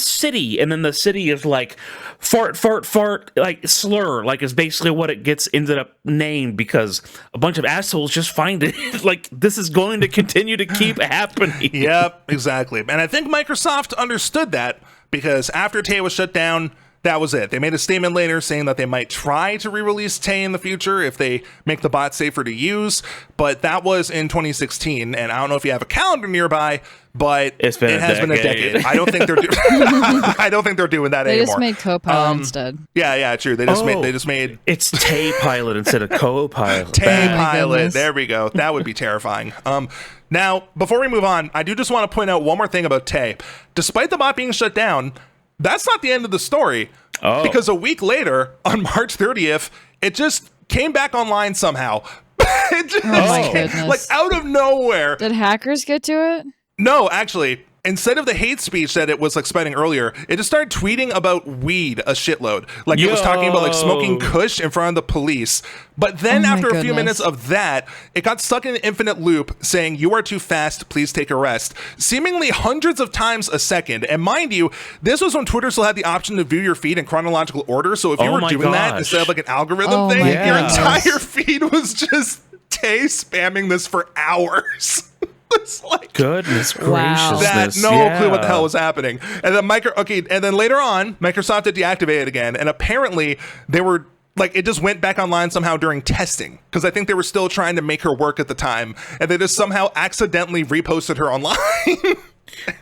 city, and then the city is like fart, like slur, like is basically what it gets ended up named because a bunch of assholes just find it. Like this is going to continue to keep happening. Yep, exactly. And I think Microsoft understood that because after Tay was shut down, that was it. They made a statement later saying that they might try to re-release Tay in the future if they make the bot safer to use, but that was in 2016, and I don't know if you have a calendar nearby, but it has been a decade. I don't think they're I don't think they're doing that They anymore. just made Copilot instead. Yeah, true. They just made It's Tay Pilot instead of Co-Pilot. Tay my Pilot. goodness. There we go. That would be terrifying. Now, before we move on, I do just want to point out one more thing about Tay. Despite the bot being shut down, that's not the end of the story. Oh. Because a week later, on March 30th, it just came back online somehow. It just my goodness. like out of nowhere. Did hackers get to it? No, actually, instead of the hate speech that it was like spreading earlier, it just started tweeting about weed a shitload. Like it was talking about like smoking kush in front of the police. But then Oh my after a few goodness. minutes of that, it got stuck in an infinite loop saying, "You are too fast, please take a rest," seemingly hundreds of times a second. And mind you, this was when Twitter still had the option to view your feed in chronological order. So if you Oh were my doing that gosh. instead of like an algorithm Oh thing, my your goodness. entire feed was just Tay spamming this for hours. It's like Goodness Wow. graciousness. that no clue what the hell Yeah. was happening. And then and then later on, Microsoft had deactivated it again, and apparently they were like it just went back online somehow during testing because I think they were still trying to make her work at the time, and they just somehow accidentally reposted her online.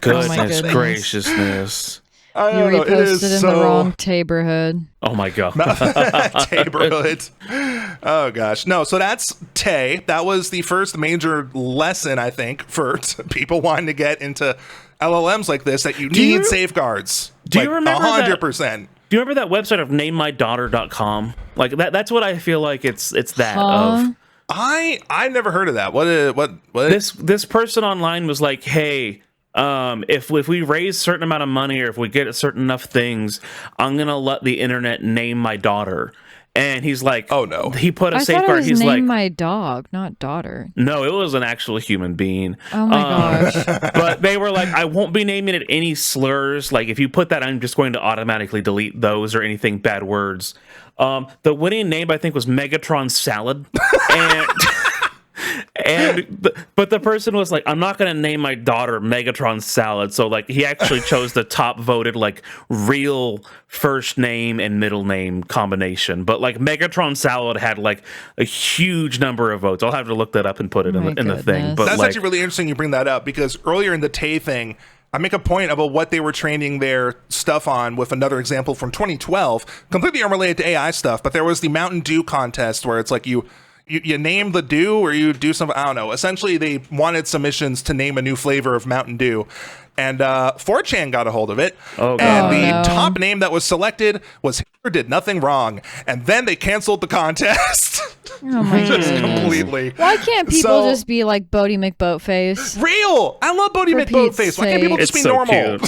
Goodness goodness. graciousness. I You don't know, it is reposted in so the wrong neighborhood. Oh my god. neighborhood. Oh gosh, no. So that's Tay. That was the first major lesson I think for people wanting to get into LLMs like this, that you need you- safeguards. do you remember that- 100%? Do you remember that website of namemydaughter.com? Like that's what I feel like it's that Huh? of. I never heard of that. What? This person online was like, hey, if we raise a certain amount of money or if we get a certain enough things, I'm gonna let the internet name my daughter. And he's like, Oh, no. He put a I thought it safeguard. was He's named like, my dog, not daughter. no, it was an actual human being. Oh my gosh. But they were like, I won't be naming it any slurs. Like, if you put that, I'm just going to automatically delete those or anything bad words. The winning name, I think, was Megatron Salad. But the person was like, I'm not going to name my daughter Megatron Salad. So, like, he actually chose the top voted, like, real first name and middle name combination. But, like, Megatron Salad had, like, a huge number of votes. I'll have to look that up and put it Oh in my the thing. goodness. But, That's like, actually really interesting you bring that up because earlier in the Tay thing, I make a point about what they were training their stuff on with another example from 2012, completely unrelated to AI stuff. But there was the Mountain Dew contest where it's like you you name the dew or you do something. I don't know. Essentially, they wanted submissions to name a new flavor of Mountain Dew. And 4chan got a hold of it. And the top name that was selected was Hitler Did Nothing Wrong. And then they canceled the contest. Oh my goodness. Completely. Why can't people just be like Bodie McBoatface? Real! I love Bodie McBoatface. Why can't people just be normal?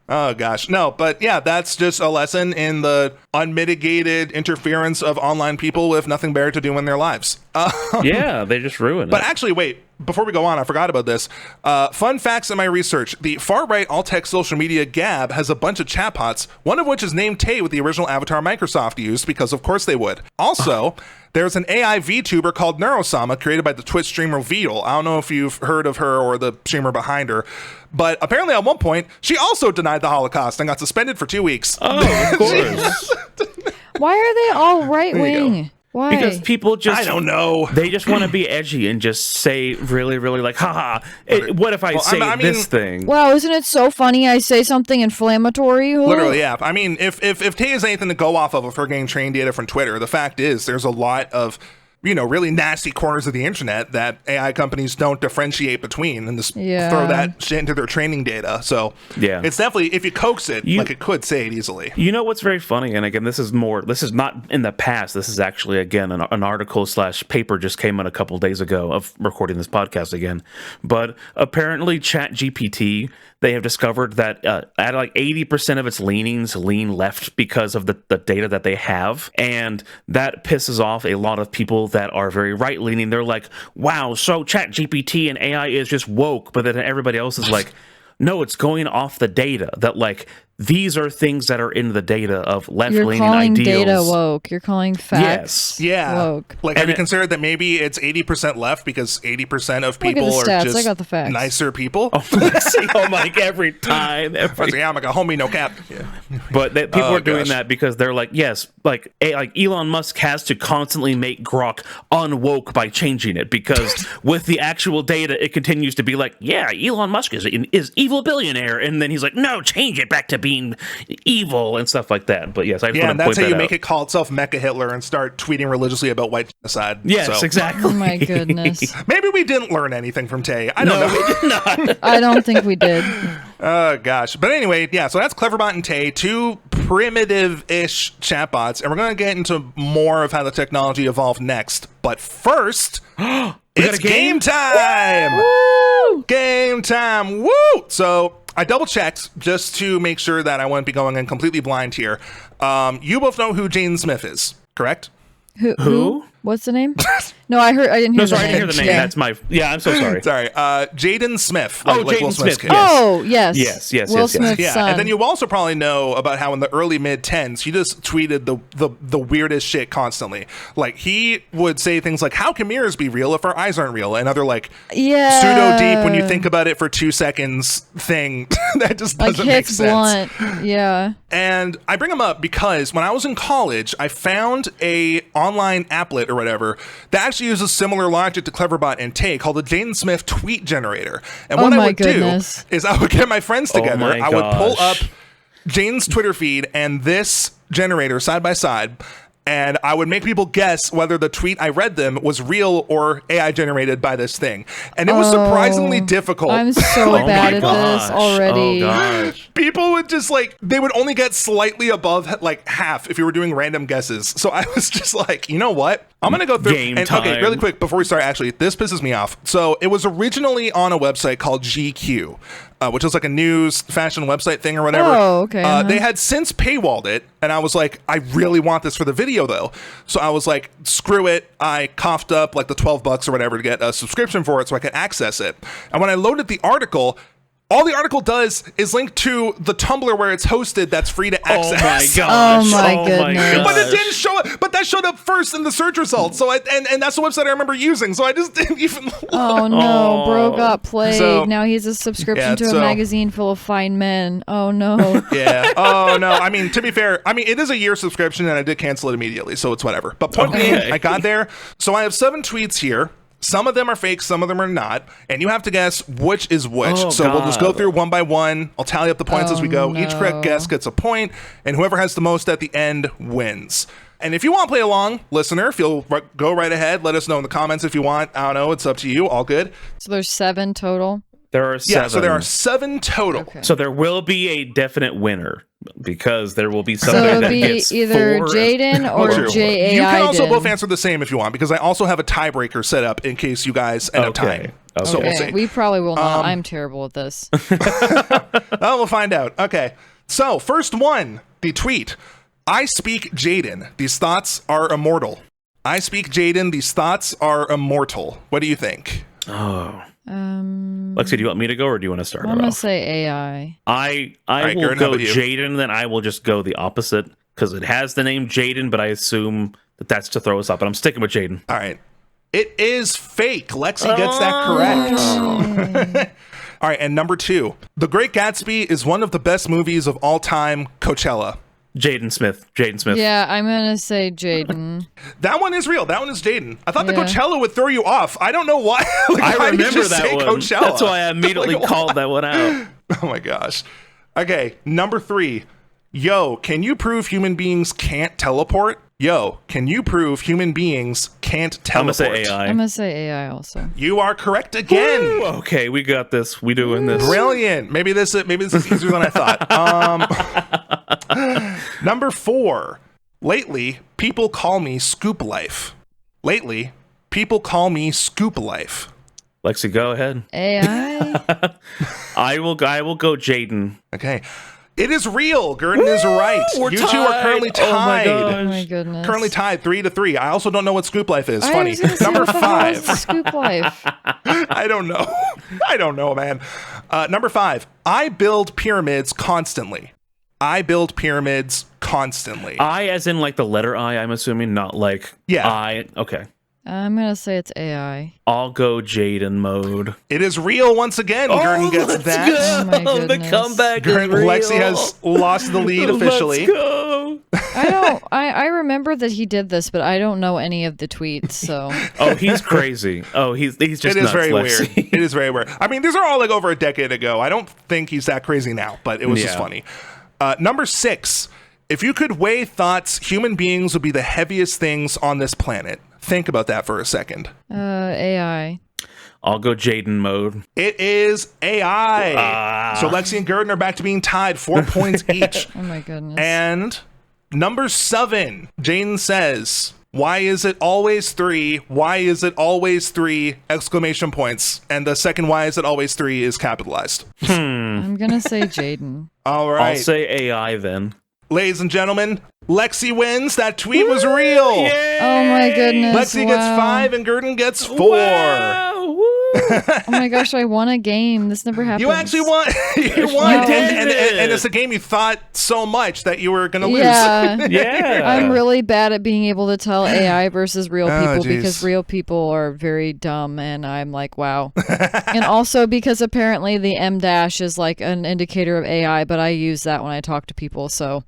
Oh, gosh. No, but yeah, that's just a lesson in the unmitigated interference of online people with nothing better to do in their lives. Yeah, they just ruin it. But actually, wait, before we go on, I forgot about this. Fun facts in my research. The far-right alt-tech social media Gab has a bunch of chatbots, one of which is named Tay with the original avatar Microsoft used, because of course they would. Also, there's an AI VTuber called Neurosama created by the Twitch streamer Veal. I don't know if you've heard of her or the streamer behind her, but apparently at one point, she also denied the Holocaust and got suspended for 2 weeks. Oh, of course. Why are they all right-wing? Why? Because people just... I don't know. They just want to be edgy and just say really, really like, haha, what if I say this thing? Wow, isn't it so funny I say something inflammatory? Literally, yeah. I mean, if Tay has anything to go off of her getting trained data from Twitter, the fact is there's a lot of, really nasty corners of the internet that AI companies don't differentiate between and just throw that shit into their training data. So it's definitely, if you coax it, it could say it easily. You know what's very funny? And again, this is not in the past. This is actually, again, an article / paper just came out a couple days ago of recording this podcast again. But apparently ChatGPT, they have discovered that at like 80% of its leanings lean left because of the data that they have. And that pisses off a lot of people that are very right-leaning. They're like, wow, so ChatGPT and AI is just woke. But then everybody else is like, no, it's going off the data. That like, these are things that are in the data of left-leaning ideals. You're calling data woke. You're calling facts woke. Like, have you considered that maybe it's 80% left because 80% of people are just I got the facts. Nicer people? Oh my, every time. Yeah, I'm like a homie, no cap. Yeah. But people are doing that because they're like, yes, like Elon Musk has to constantly make Grok unwoke by changing it, because with the actual data, it continues to be like, yeah, Elon Musk is evil billionaire, and then he's like, no, change it back to being evil and stuff like that. But yes, I just want to point that out. That's how you make it call itself Mecha Hitler and start tweeting religiously about white genocide. Yes, exactly. Oh my goodness. Maybe we didn't learn anything from Tay. I don't know. We did not. I don't think we did. Oh, gosh. But anyway, yeah, so that's Cleverbot and Tay, two primitive-ish chatbots, and we're going to get into more of how the technology evolved next. But first, it's game time! Woo! Game time! Woo! So I double-checked just to make sure that I wouldn't be going in completely blind here. You both know who Jaden Smith is, correct? Who? What's the name? No, I didn't hear the name. I didn't hear the name. That's my... Yeah, I'm so sorry. Sorry. Jaden Smith. Jaden Will Smith. Kid. Oh, yes. Yes. Will Smith's son. And then you also probably know about how in the early mid-10s, he just tweeted the weirdest shit constantly. Like, he would say things like, how can mirrors be real if our eyes aren't real? And other, like, pseudo-deep, when you think about it for 2 seconds thing that just doesn't make sense. Blunt. Yeah. And I bring him up because when I was in college, I found a online applet or whatever that actually uses similar logic to Cleverbot and Tay called the Jaden Smith tweet generator. And what I would do is I would get my friends together. I would pull up Jaden's Twitter feed and this generator side by side, and I would make people guess whether the tweet I read them was real or AI generated by this thing. And it was surprisingly difficult. I'm so bad at this already. Oh, gosh. People would just they would only get slightly above like half if you were doing random guesses. So I was just like, you know what? I'm going to go through. Okay, really quick before we start, actually, this pisses me off. So it was originally on a website called GQ, which is like a news fashion website thing or whatever. Oh, okay. They had since paywalled it, and I was like, I really want this for the video though. So I was like, screw it. I coughed up like the $12 or whatever to get a subscription for it so I could access it. And when I loaded the article, all the article does is link to the Tumblr where it's hosted that's free to access. Oh my goodness. But it didn't show up. But that showed up first in the search results. So and that's the website I remember using. So I just didn't even look. Oh no, bro got played. So, now he's a subscription to a magazine full of fine men. Oh no. Yeah. Oh no. I mean, to be fair, it is a year subscription and I did cancel it immediately. So it's whatever. But point being, I got there. So I have 7 tweets here. Some of them are fake, some of them are not, and you have to guess which is which. We'll just go through one by one. I'll tally up the points as we go. No. Each correct guess gets a point, and whoever has the most at the end wins. And if you want to play along, listener, go right ahead. Let us know in the comments if you want. I don't know. It's up to you. All good. So there's 7 total? There are 7. Yeah, so there are 7 total. Okay. So there will be a definite winner because there will be somebody So it'll that be gets either 4. Jaden or JAI. You can also both answer the same if you want, because I also have a tiebreaker set up in case you guys end up tying. Okay. So we'll see. We probably will not. I'm terrible at this. Well, we'll find out. Okay. So first one, the tweet. I speak Jaden. These thoughts are immortal. I speak Jaden. These thoughts are immortal. What do you think? Oh. Lexi, do you want me to go or do you want to start? I'm going to say AI. I right, will Gordon, how go about you? Jaden, then I will just go the opposite because it has the name Jaden, but I assume that that's to throw us up. But I'm sticking with Jaden. All right. It is fake. Lexi gets that correct. All right, and number 2. The Great Gatsby is one of the best movies of all time. Coachella. Jaden Smith. Yeah, I'm going to say Jaden. That one is real. That one is Jaden. I thought the Yeah. Coachella would throw you off. I don't know why. Like, I why did you remember just that say one. Coachella? That's why I immediately Like, called that one out. Oh my gosh. Okay, number 3. Yo, can you prove human beings can't teleport? Yo, can you prove human beings can't I'm going teleport? to say AI. I'm going to say AI also. You are correct again. Woo, okay, we got this. We doing this. Brilliant. Maybe this is easier than I thought. Number 4. Lately, people call me Scoop Life. Lately, people call me Scoop Life. Lexi, go ahead. AI? I will go Jaden. Okay. It is real. Gurdon is right. We're You two are currently tied. Oh my tied. gosh. Oh my goodness. Currently tied 3-3. I also don't know what Scoop Life is. I Funny. was gonna say, Number what the hell is 5. Scoop Life. I don't know. I don't know, man. Number 5. I build pyramids constantly. I build pyramids constantly. I as in like the letter I, I'm assuming, not like Yeah. I. Okay. I'm going to say it's AI. I'll go Jaden mode. It is real once again. Gurdon gets let's that. Oh my go. The goodness. comeback Gurdon, is real. Lexi has lost the lead officially. Let's go. I remember that he did this, but I don't know any of the tweets, so. Oh, he's crazy. Oh, he's just It is nuts, very Lexi. weird. It is very weird. I mean, these are all like over a decade ago. I don't think he's that crazy now, but it was just Yeah. funny. Number 6. If you could weigh thoughts, human beings would be the heaviest things on this planet. Think about that for a second. AI. I'll go Jaden mode. It is AI. So Lexi and Gurdon are back to being tied, 4 points each. Oh my goodness. And number 7, Jane says, why is it always 3? Why is it always 3? Exclamation points. And the second why is it always 3 is capitalized. I'm going to say Jaden. All I'll right. say AI then. Ladies and gentlemen, Lexi wins. That tweet was real. Oh my goodness. Lexi gets wow. 5 and Gurdon gets 4. Wow, woo. Oh my gosh, I won a game. This never happened. You actually won. You won. You And it's a game you thought so much that you were going to lose. Yeah. Yeah. I'm really bad at being able to tell AI versus real Oh, people geez. because real people are very dumb and I'm like, wow. And also because apparently the M dash is like an indicator of AI, but I use that when I talk to people. So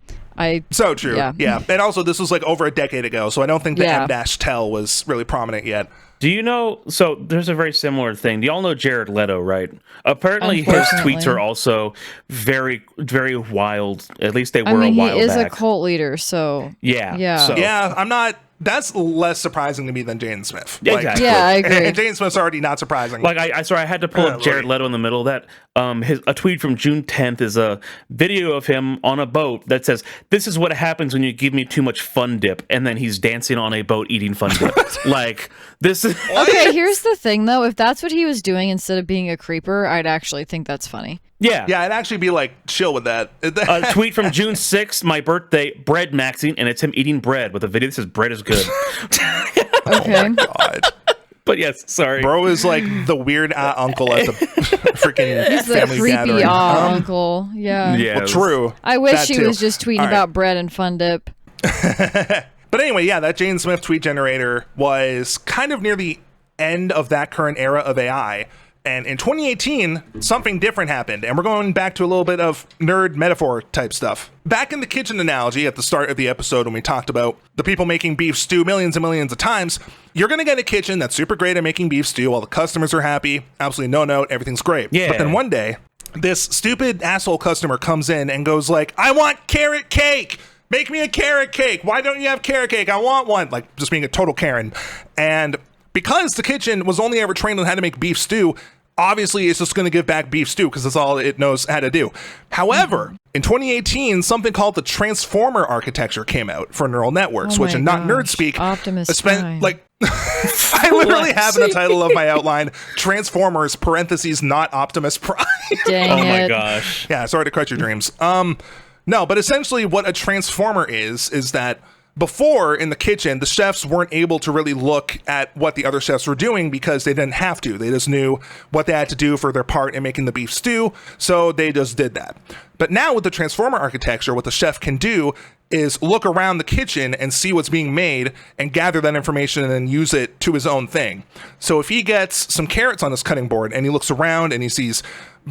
So true. Yeah. And also, this was like over a decade ago, so I don't think the Yeah. M-Tel was really prominent yet. Do you know? So there's a very similar thing. Do y'all know Jared Leto, right? Apparently, his Unfortunately. tweets are also very, very wild. At least they were I mean, a he while is back. a cult leader, so Yeah. Yeah. So, Yeah, I'm not. That's less surprising to me than Jaden Smith. Yeah, exactly. yeah, I agree. And Jaden Smith's already not surprising. Like I had to pull up Jared Lord. Leto in the middle of that. A tweet from June 10th is a video of him on a boat that says, "This is what happens when you give me too much Fun Dip," and then he's dancing on a boat eating Fun Dip. Like this is Okay, here's the thing though. If that's what he was doing instead of being a creeper, I'd actually think that's funny. yeah. yeah, I'd actually be like chill with that. A tweet from June 6th, my birthday, bread maxing, and it's him eating bread with a video that says bread is good. Okay. God. But yes, sorry. Bro is like the weird uncle at the freaking He's the family creepy gathering. uncle. Yeah. Yeah. Well, true. I wish That he too. was just tweeting All right. about bread and Fun Dip. But anyway, yeah, that Jaden Smith tweet generator was kind of near the end of that current era of AI. And in 2018, something different happened. And we're going back to a little bit of nerd metaphor type stuff. Back in the kitchen analogy at the start of the episode when we talked about the people making beef stew millions and millions of times, you're going to get a kitchen that's super great at making beef stew. All the customers are happy. Absolutely no note. Everything's great. Yeah. But then one day, this stupid asshole customer comes in and goes like, I want carrot cake. make me a carrot cake. Why don't you have carrot cake? I want one. Like, just being a total Karen. And because the kitchen was only ever trained on how to make beef stew, obviously it's just going to give back beef stew because that's all it knows how to do. However, in 2018, something called the transformer architecture came out for neural networks, which in not nerd speak, Optimus spent Prime. like I literally have in the title of my outline Transformers parentheses not Optimus Prime. Dang Oh my it. gosh. Yeah, sorry to crush your dreams. No, but essentially what a transformer is that before in the kitchen, the chefs weren't able to really look at what the other chefs were doing because they didn't have to. They just knew what they had to do for their part in making the beef stew, so they just did that. But now with the transformer architecture, what the chef can do is look around the kitchen and see what's being made and gather that information and then use it to his own thing. So if he gets some carrots on his cutting board and he looks around and he sees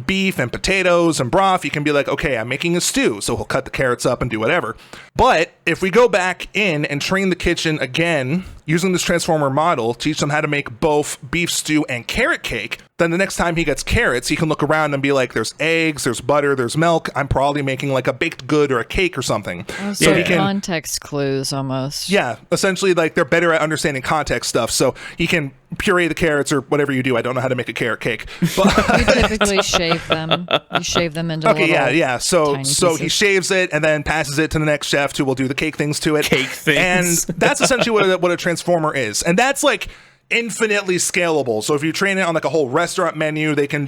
beef and potatoes and broth, he can be like, okay, I'm making a stew. So he'll cut the carrots up and do whatever. But if we go back in and train the kitchen again, using this transformer model, teach them how to make both beef stew and carrot cake, then the next time he gets carrots, he can look around and be like, there's eggs, there's butter, there's milk. I'm probably making like a baked good or a cake or something. So he can context clues almost. Yeah, essentially like they're better at understanding context stuff. So he can puree the carrots or whatever you do. I don't know how to make a carrot cake. But You typically shave them. You shave them into okay, little yeah. So tiny he pieces. shaves it and then passes it to the next chef who will do the cake things to it. Cake things. And that's essentially what a transformer is. And that's like infinitely scalable. So if you train it on like a whole restaurant menu, they can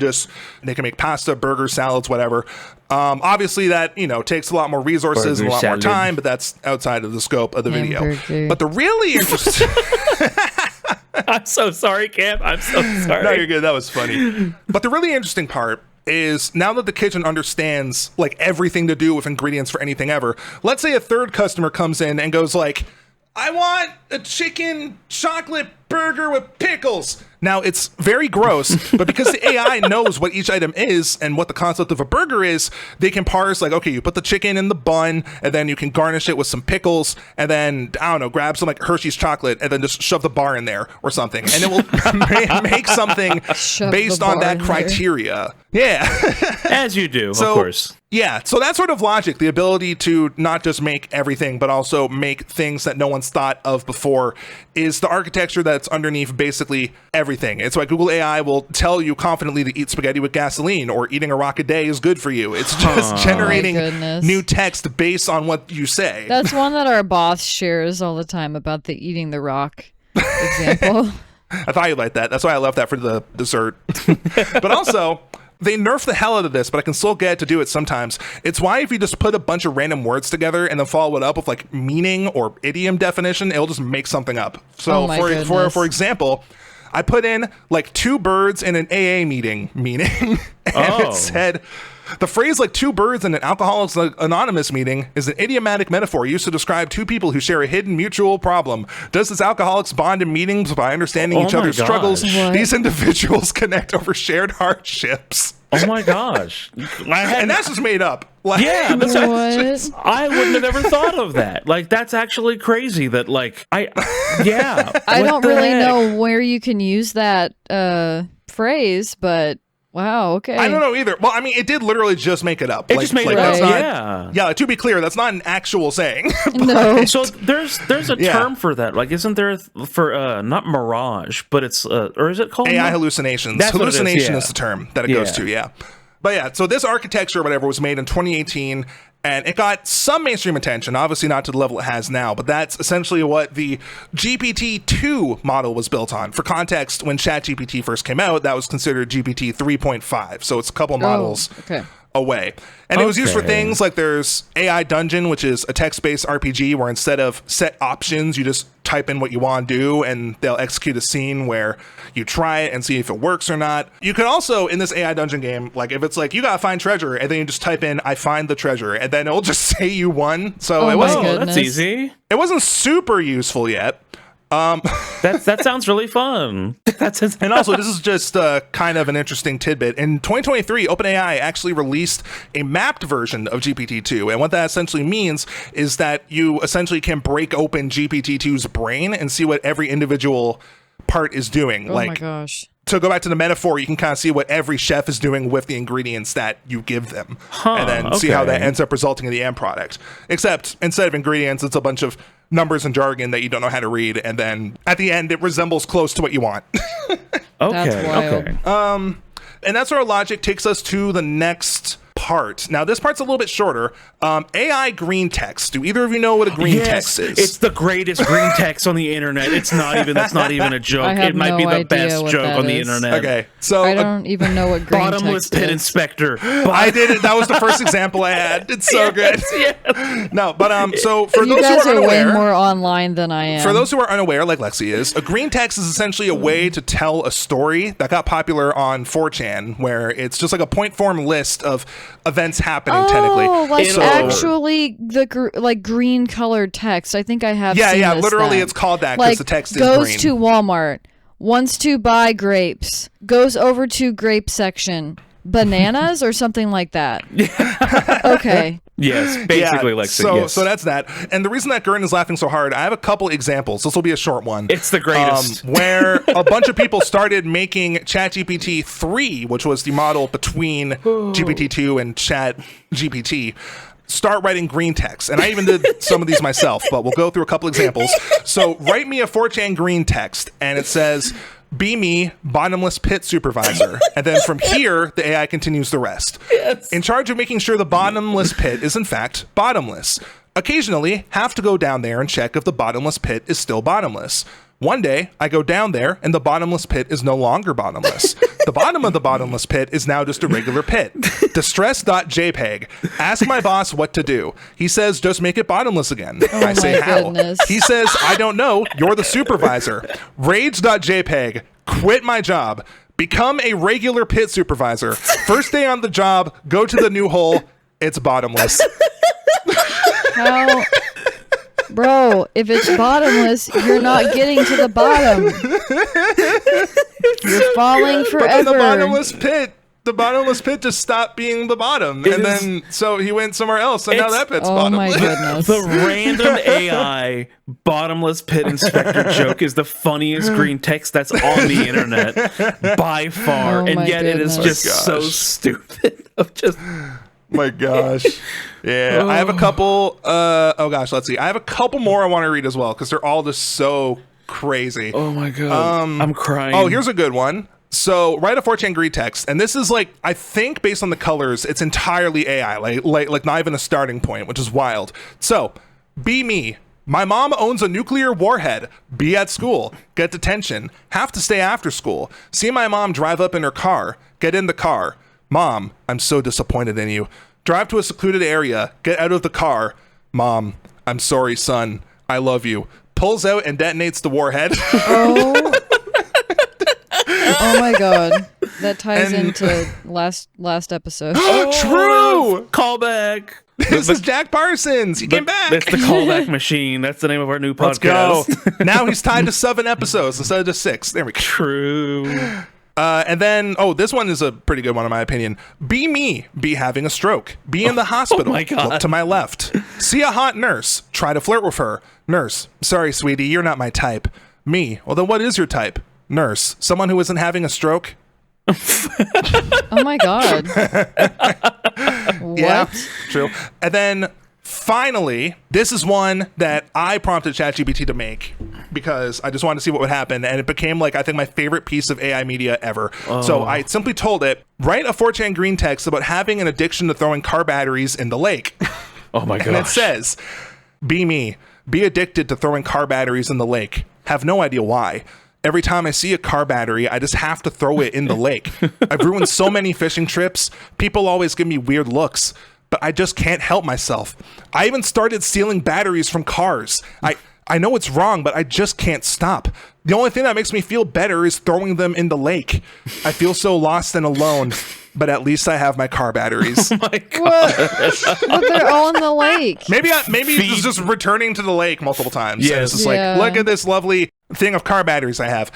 make pasta, burgers, salads, whatever. Obviously that, takes a lot more resources and a lot more time, but that's outside of the scope of the video. Hamburger. But the really interesting I'm so sorry, Cam. I'm so sorry. No, you're good. That was funny. But the really interesting part is now that the kitchen understands like everything to do with ingredients for anything ever, let's say a third customer comes in and goes like, I want a chicken chocolate burger with pickles. Now, it's very gross, but because the AI knows what each item is and what the concept of a burger is, they can parse like, okay, you put the chicken in the bun, and then you can garnish it with some pickles, and then, I don't know, grab some like Hershey's chocolate, and then just shove the bar in there or something. And it will make something Shove based the on bar that in there. criteria. Yeah. As you do, So- of course. Yeah, so that sort of logic, the ability to not just make everything, but also make things that no one's thought of before, is the architecture that's underneath basically everything. It's why Google AI will tell you confidently to eat spaghetti with gasoline or eating a rock a day is good for you. It's just generating goodness. new text based on what you say. That's one that our boss shares all the time about the eating the rock example. I thought you'd like that. That's why I left that for the dessert. But also, they nerf the hell out of this, but I can still get it to do it sometimes. It's why if you just put a bunch of random words together and then follow it up with like meaning or idiom definition, it'll just make something up. So Oh my goodness. for example, I put in like two birds in an AA meeting, and it said the phrase like two birds in an Alcoholics Anonymous meeting is an idiomatic metaphor used to describe two people who share a hidden mutual problem. Does this alcoholics bond in meetings by understanding each my other's gosh. struggles? What? These individuals connect over shared hardships. Oh my gosh. And that's just made up. Like, Yeah, that's What? I wouldn't have ever thought of that. Like, that's actually crazy that, like, I what don't the really heck? know where you can use that phrase, but wow, okay. I don't know either. Well, I mean, it did literally just make it up. It just made it that's up, not- yeah. Yeah, to be clear, that's not an actual saying. No. So there's a Yeah. term for that. Like, isn't there for not mirage, but it's or is it called AI hallucinations. That's what it is, Hallucination yeah. is the term that it goes to, yeah. But yeah, so this architecture or whatever was made in 2018, and it got some mainstream attention, obviously not to the level it has now, but that's essentially what the GPT-2 model was built on. For context, when ChatGPT first came out, that was considered GPT 3.5, so it's a couple models okay. away. And it was used for Okay. things like there's AI Dungeon, which is a text-based RPG where instead of set options, you just type in what you want to do and they'll execute a scene where you try it and see if it works or not. You could also, in this AI Dungeon game, like if it's like, you gotta find treasure, and then you just type in, I find the treasure, and then it'll just say you won. So Oh it my wasn't, goodness. that's easy. it wasn't super useful yet. That sounds really fun. And also, this is just kind of an interesting tidbit. In 2023, OpenAI actually released a mapped version of GPT-2. And what that essentially means is that you essentially can break open GPT-2's brain and see what every individual part is doing. Oh like, my gosh. to go back to the metaphor, you can kind of see what every chef is doing with the ingredients that you give them, and then see how that ends up resulting in the end product. Except instead of ingredients, it's a bunch of numbers and jargon that you don't know how to read, and then at the end, it resembles close to what you want. That's wild. And that sort of logic takes us to the next part. Now, this part's a little bit shorter. AI green text. Do either of you know what a green text is? It's the greatest green text on the internet. That's not even a joke. It might be the best joke on the internet. Okay, so I don't even know what green bottomless text pit is. inspector. I did it. That was the first example I had. It's so good. Yes. No, but so for You those guys who are are way unaware, more online than I am. for those who are unaware, like Lexi is, a green text is essentially a way to tell a story that got popular on 4chan, where it's just like a point form list of events happening. Technically, like So- actually the like green colored text. I think I have. Yeah, seen yeah. this Literally, then. it's called that because Like the text is goes green. to Walmart, wants to buy grapes, goes over to grape section, bananas or something like that. Okay. Yes, basically, yeah, Lexi. so that's that. And the reason that Gurn is laughing so hard, I have a couple examples. This will be a short one. It's the greatest. Where a bunch of people started making ChatGPT 3, which was the model between GPT-2 and ChatGPT, start writing green text. And I even did some of these myself, but we'll go through a couple examples. So write me a 4chan green text, and it says, "Be me, bottomless pit supervisor." And then from here, the AI continues the rest. Yes. In charge of making sure the bottomless pit is in fact bottomless. Occasionally, have to go down there and check if the bottomless pit is still bottomless. One day, I go down there and the bottomless pit is no longer bottomless. The bottom of the bottomless pit is now just a regular pit. Distress.jpg. Ask my boss what to do. He says, just make it bottomless again. I say, my how? goodness. He says, I don't know. You're the supervisor. Rage.jpg. Quit my job. Become a regular pit supervisor. First day on the job, go to the new hole. It's bottomless. How? Bro, if it's bottomless, you're not getting to the bottom. You're falling But then forever. the bottomless pit just stopped being the bottom. And then, so he went somewhere else, and now that pit's Oh my bottomless. goodness. The random AI bottomless pit inspector joke is the funniest green text that's on the internet by far, Oh and my yet it is goodness. just so stupid. Of just My gosh. Yeah. I have a couple, let's see. I have a couple more I want to read as well, because they're all just so crazy. oh my god, I'm crying. Oh, here's a good one. So write a 4chan green text, and this is like, I think based on the colors, it's entirely AI, like not even a starting point, which is wild. So, be me. My mom owns a nuclear warhead. Be at school. Get detention. Have to stay after school. See my mom drive up in her car. Get in the car. Mom, I'm so disappointed in you. Drive to a secluded area. Get out of the car. Mom, I'm sorry, son. I love you. Pulls out and detonates the warhead. Oh my god. That ties And- into last episode. True! Callback. This is Jack Parsons. He came back. That's the callback machine. That's the name of our new Let's go. podcast. Now he's tied to 7 episodes instead of just 6. There we go. True. And then, this one is a pretty good one in my opinion. Be me. Be having a stroke. Be in the hospital. my God. Look to my left. See a hot nurse. Try to flirt with her. Nurse. Sorry, sweetie. You're not my type. Me. Well, then what is your type? Nurse. Someone who isn't having a stroke? Oh my god. What? Yeah, true. And then finally, this is one that I prompted ChatGPT to make because I just wanted to see what would happen, and it became like I think my favorite piece of AI media ever. So I simply told it, write a 4chan green text about having an addiction to throwing car batteries in the lake. Oh my And it gosh. says, be me, be addicted to throwing car batteries in the lake. Have no idea why. Every time I see a car battery, I just have to throw it in the lake. I've ruined so many fishing trips. People always give me weird looks, but I just can't help myself. I even started stealing batteries from cars. I know it's wrong, but I just can't stop. The only thing that makes me feel better is throwing them in the lake. I feel so lost and alone, but at least I have my car batteries. Oh my god. But they're all in the lake. Maybe it's just returning to the lake multiple times. Yes. And it's just Yeah. like, look at this lovely thing of car batteries I have.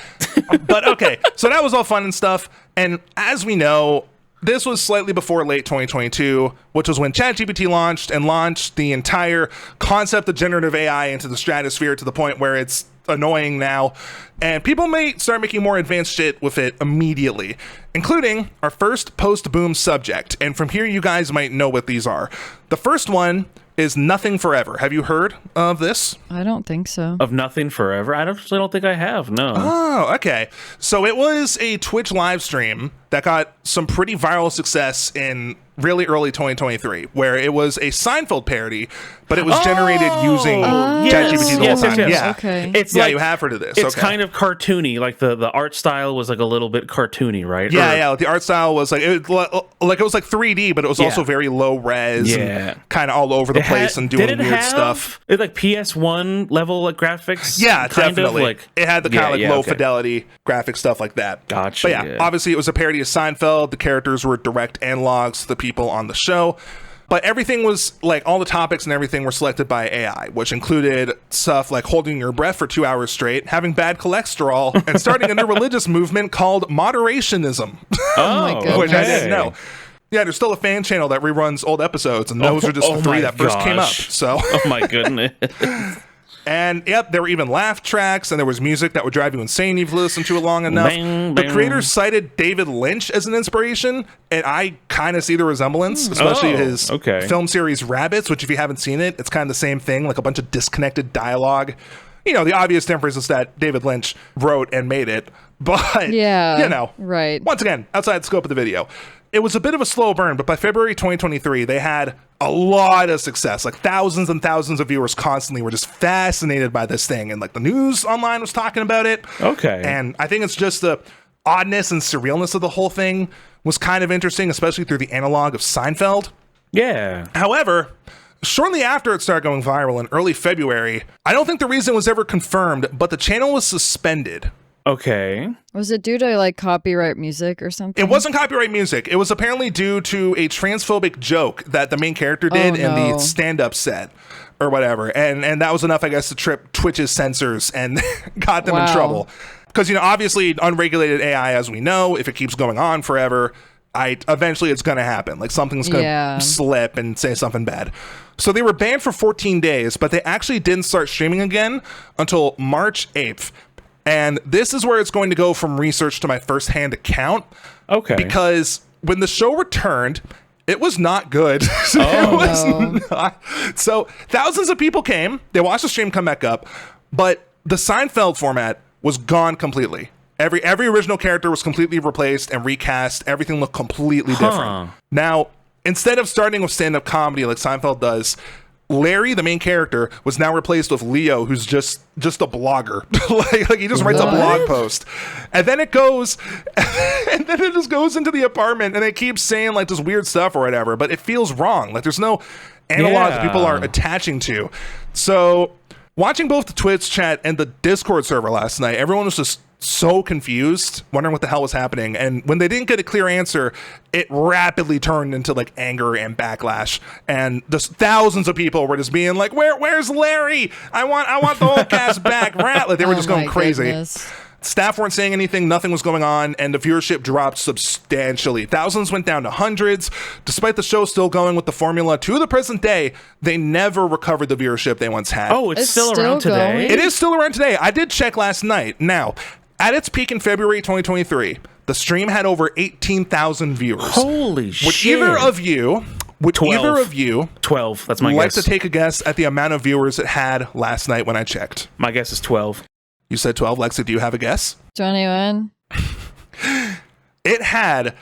But okay, so that was all fun and stuff. And as we know, this was slightly before late 2022, which was when ChatGPT launched the entire concept of generative AI into the stratosphere to the point where it's annoying now, and people may start making more advanced shit with it immediately, including our first post-boom subject. And from here, you guys might know what these are. The first one is Nothing Forever. Have you heard of this? I don't think so. Of Nothing Forever? I don't think I have, no. Oh, okay. So it was a Twitch live stream that got some pretty viral success in really early 2023, where it was a Seinfeld parody, but it was generated using ChatGPT the whole time. Yes. Yeah, Okay. It's yeah, like, you have heard of this. it's kind of cartoony. Like the art style was like a little bit cartoony, right? Yeah. The art style was like it was like 3D, but it was also very low res and kind of all over the place and doing weird stuff. It like PS1 level like graphics. Yeah, kind definitely. Of, like, it had the kind of like low fidelity graphic stuff like that. Gotcha. But yeah, obviously it was a parody of Seinfeld. The characters were direct analogs to the people on the show. But everything was like all the topics and everything were selected by AI, which included stuff like holding your breath for 2 hours straight, having bad cholesterol, and starting a new religious movement called moderationism. my goodness. Which I didn't know. Yeah, there's still a fan channel that reruns old episodes, and those are just the three that first came up. So, oh my goodness. And yep, there were even laugh tracks, and there was music that would drive you insane if you listened to it long enough. The creators cited David Lynch as an inspiration, and I kind of see the resemblance, especially his film series Rabbits, which if you haven't seen it, it's kind of the same thing, like a bunch of disconnected dialogue. You know, the obvious difference is that David Lynch wrote and made it, but, you know, once again, outside the scope of the video. It was a bit of a slow burn, but by February 2023, they had a lot of success. Like thousands and thousands of viewers constantly were just fascinated by this thing. And like the news online was talking about it. Okay. And I think it's just the oddness and surrealness of the whole thing was kind of interesting, especially through the analog of Seinfeld. Yeah. However, shortly after it started going viral in early February, I don't think the reason was ever confirmed, but the channel was suspended. Okay. Was it due to like copyright music or something? It wasn't copyright music. It was apparently due to a transphobic joke that the main character did in the stand-up set or whatever. And that was enough, I guess, to trip Twitch's censors and got them in trouble. Because, you know, obviously unregulated AI, as we know, if it keeps going on forever, eventually it's going to happen. Like something's going to slip and say something bad. So they were banned for 14 days, but they actually didn't start streaming again until March 8th. And this is where it's going to go from research to my firsthand account. Okay. Because when the show returned, it was not good. So thousands of people came. They watched the stream come back up. But the Seinfeld format was gone completely. Every original character was completely replaced and recast. Everything looked completely different. Now, instead of starting with stand-up comedy like Seinfeld does, Larry, the main character, was now replaced with Leo, who's just a blogger. like he just writes a blog post, and then it just goes into the apartment, and it keeps saying like this weird stuff or whatever. But it feels wrong. Like there's no analog that people are attaching to. So watching both the Twitch chat and the Discord server last night, everyone was just so confused, wondering what the hell was happening. And when they didn't get a clear answer, it rapidly turned into like anger and backlash. And just thousands of people were just being like, where's Larry? I want the whole cast back. Like they were just going crazy. Goodness. Staff weren't saying anything, nothing was going on, and the viewership dropped substantially. Thousands went down to hundreds. Despite the show still going with the formula to the present day, they never recovered the viewership they once had. Oh, it's still around today? It is still around today. I did check last night. Now, at its peak in February 2023, the stream had over 18,000 viewers. Holy shit. Would either of you 12, that's my like guess. to take a guess at the amount of viewers it had last night when I checked? My guess is 12. You said 12. Lexi, do you have a guess? 21. It had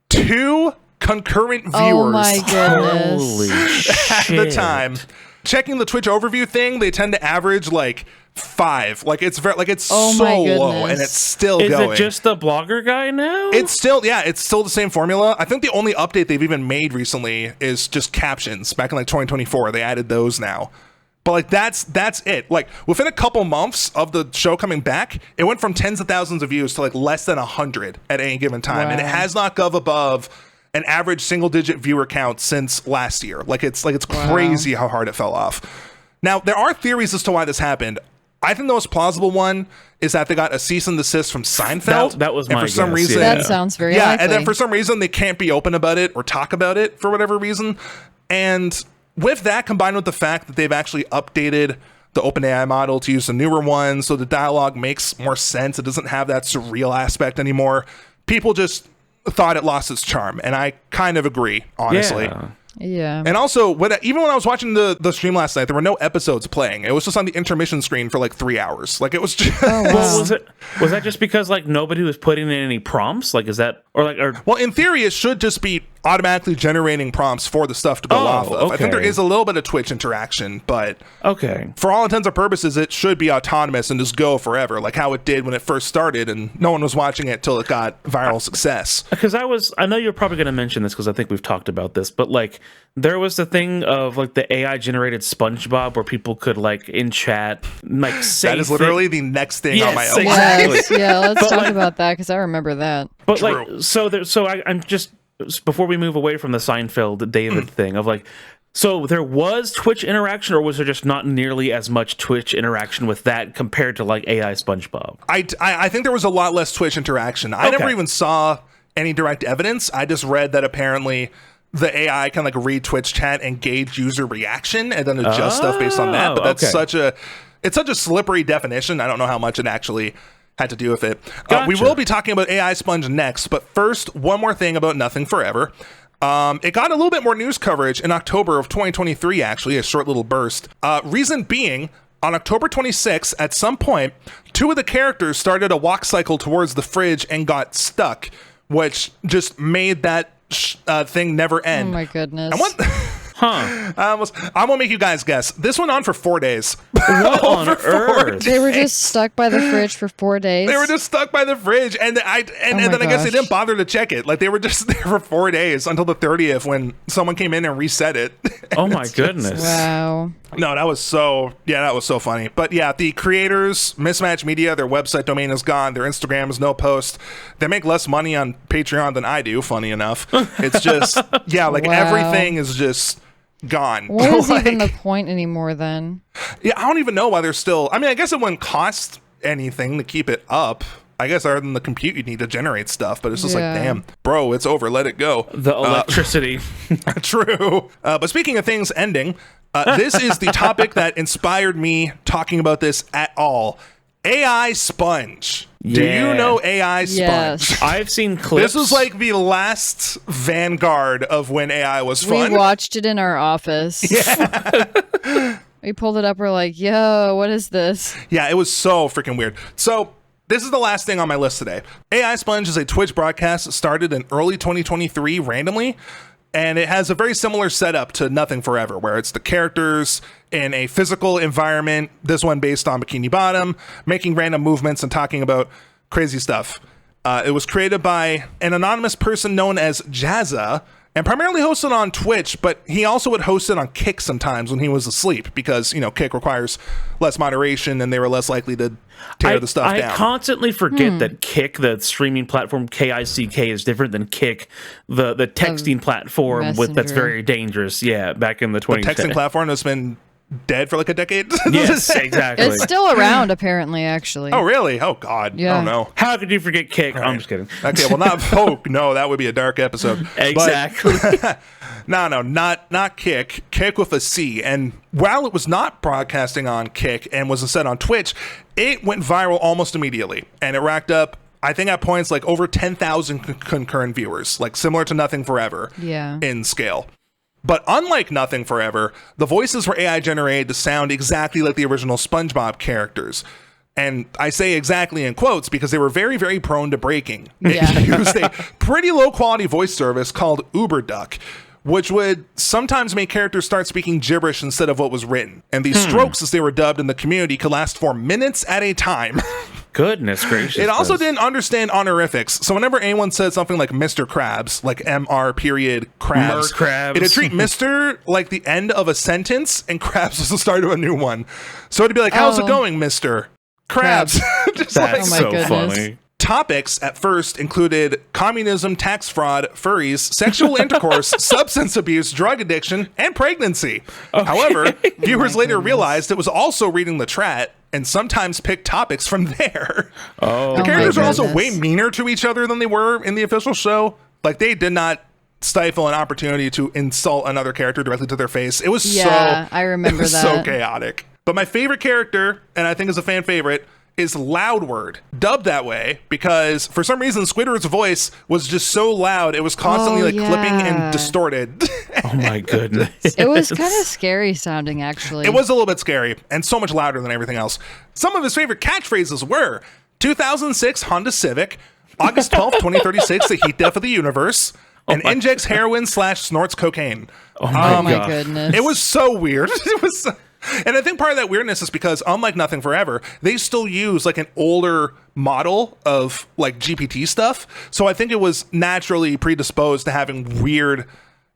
2 concurrent viewers. Oh my goodness. Holy at shit. the time. Checking the Twitch overview thing, they tend to average like 5. Like it's very so low, and it's still going. Is it just the blogger guy now? It's still the same formula. I think the only update they've even made recently is just captions. Back in like 2024, they added those now. But like that's it. Like within a couple months of the show coming back, it went from tens of thousands of views to like less than 100 at any given time, and it has not gone above an average single-digit viewer count since last year. Like it's crazy how hard it fell off. Now there are theories as to why this happened. I think the most plausible one is that they got a cease and desist from Seinfeld. That was and my for some guess, reason, yeah. That sounds very yeah, likely. and then for some reason they can't be open about it or talk about it for whatever reason. And with that, combined with the fact that they've actually updated the OpenAI model to use the newer one, so the dialogue makes more sense. It doesn't have that surreal aspect anymore. People just thought it lost its charm, and I kind of agree, honestly. Yeah. And also, even when I was watching the stream last night, there were no episodes playing. It was just on the intermission screen for like 3 hours. Like, it was just... Oh, wow. Well, was that just because like nobody was putting in any prompts? Like, is that Well, in theory, it should just be automatically generating prompts for the stuff to go off of. I think there okay. is a little bit of Twitch interaction, but okay? for all intents and purposes, it should be autonomous and just go forever, like how it did when it first started, and no one was watching it till it got viral success. Because I know you're probably going to mention this because I think we've talked about this, but like there was the thing of like the AI generated SpongeBob where people could like in chat like say That is literally the next thing on my Yes, own. exactly. Yes, yeah, let's talk about that because I remember that. But True. like, I'm just before we move away from the Seinfeld David thing of like, so there was Twitch interaction, or was there just not nearly as much Twitch interaction with that compared to like AI SpongeBob? I think there was a lot less Twitch interaction. I never even saw any direct evidence. I just read that apparently the AI can like read Twitch chat and gauge user reaction and then adjust stuff based on that. But that's such a slippery definition. I don't know how much it actually had to do with it. Gotcha. We will be talking about AI Sponge next, but first, one more thing about Nothing Forever. It got a little bit more news coverage in October of 2023, actually, a short little burst. Reason being, on October 26th, at some point, 2 of the characters started a walk cycle towards the fridge and got stuck, which just made that thing never end. Oh my goodness. And what? I'm gonna make you guys guess. This went on for 4 days. What on earth? They were just stuck by the fridge for 4 days. They were just stuck by the fridge, and then I guess they didn't bother to check it. Like, they were just there for 4 days until the 30th when someone came in and reset it. Oh my goodness! Wow. No, that was so funny. But yeah, the creators, Mismatch Media, their website domain is gone. Their Instagram is no post. They make less money on Patreon than I do, funny enough. It's just, Wow. everything is just gone. What is even the point anymore then? Yeah, I don't even know why they're still... I mean, I guess it wouldn't cost anything to keep it up. I guess other than the compute you need to generate stuff, but it's just like, damn, bro, it's over. Let it go. The electricity. True. But speaking of things ending, this is the topic that inspired me talking about this at all. AI Sponge. Do you know AI Sponge? Yes. I've seen clips. This was like the last vanguard of when AI was fun. We watched it in our office. Yeah. We pulled it up. We're like, yo, what is this? Yeah, it was so freaking weird. So this is the last thing on my list today. AI Sponge is a Twitch broadcast that started in early 2023 randomly. And it has a very similar setup to Nothing Forever, where it's the characters in a physical environment, this one based on Bikini Bottom, making random movements and talking about crazy stuff. It was created by an anonymous person known as Jazza, and primarily hosted on Twitch, but he also would host it on Kick sometimes when he was asleep, because, Kick requires less moderation and they were less likely to tear the stuff down. I constantly forget that Kick, the streaming platform KICK, is different than Kick, the texting platform that's very dangerous. Yeah, back in the 2010s. The texting platform has been dead for like a decade. Yes, exactly. It's still around, apparently, actually. Oh, really? Oh, God. Yeah. I don't know. How could you forget Kick? Right. I'm just kidding. Okay, well, not... Oh, no, that would be a dark episode. Exactly. But, no, not Kick. Kick with a C. And while it was not broadcasting on Kick and was instead on Twitch, it went viral almost immediately. And it racked up, I think at points, like over 10,000 concurrent viewers, like similar to Nothing Forever in scale. But unlike Nothing Forever, the voices were AI generated to sound exactly like the original SpongeBob characters. And I say exactly in quotes because they were very, very prone to breaking. Yeah. It used a pretty low quality voice service called UberDuck, which would sometimes make characters start speaking gibberish instead of what was written. And these strokes, as they were dubbed in the community, could last for minutes at a time. Goodness gracious. It also didn't understand honorifics. So whenever anyone said something like Mr. Krabs, like MR period Krabs, Krabs. it'd treat Mr. like the end of a sentence and Krabs was the start of a new one. So it'd be like, how's it going, Mr. Krabs? Just That's my so goodness. funny. Topics at first included communism, tax fraud, furries, sexual intercourse, substance abuse, drug addiction, and pregnancy. However, viewers later realized it was also reading the chat and sometimes pick topics from there. Oh, The characters are also goodness. way meaner to each other than they were in the official show. Like, they did not stifle an opportunity to insult another character directly to their face. It was I remember that. so chaotic. But my favorite character, and I think is a fan favorite, is Loudword, dubbed that way because for some reason Squidward's voice was just so loud it was constantly clipping and distorted. Oh my goodness. It was kind of scary sounding, actually. It was a little bit scary and so much louder than everything else. Some of his favorite catchphrases were 2006 Honda Civic, August 12th, 2036, the heat death of the universe, and injects heroin / snorts cocaine. Oh my my God. goodness. It was so weird. It was and I think part of that weirdness is because, unlike Nothing Forever, they still use like an older model of like GPT stuff. So I think it was naturally predisposed to having weird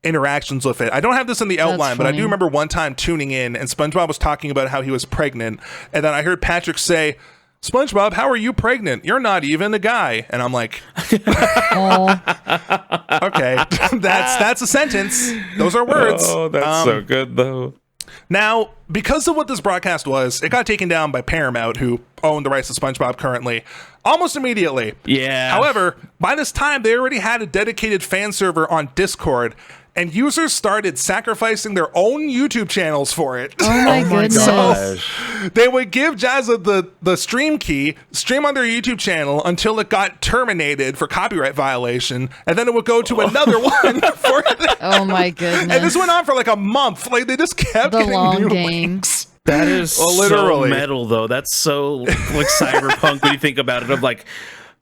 interactions with it. I don't have this in the outline, but I do remember one time tuning in and SpongeBob was talking about how he was pregnant. And then I heard Patrick say, SpongeBob, how are you pregnant? You're not even a guy. And I'm like, okay, that's a sentence. Those are words. Oh, that's so good though. Now, because of what this broadcast was, it got taken down by Paramount, who own the rights to SpongeBob currently, almost immediately. Yeah. However, by this time, they already had a dedicated fan server on Discord, and users started sacrificing their own YouTube channels for it. Oh my goodness. Gosh. They would give Jazza the stream key, stream on their YouTube channel until it got terminated for copyright violation, and then it would go to another one for Oh my goodness. And this went on for like a month. Like, they just kept The getting long new game. links. That is Literally. so metal though. That's so like cyberpunk when you think about it. I'm like,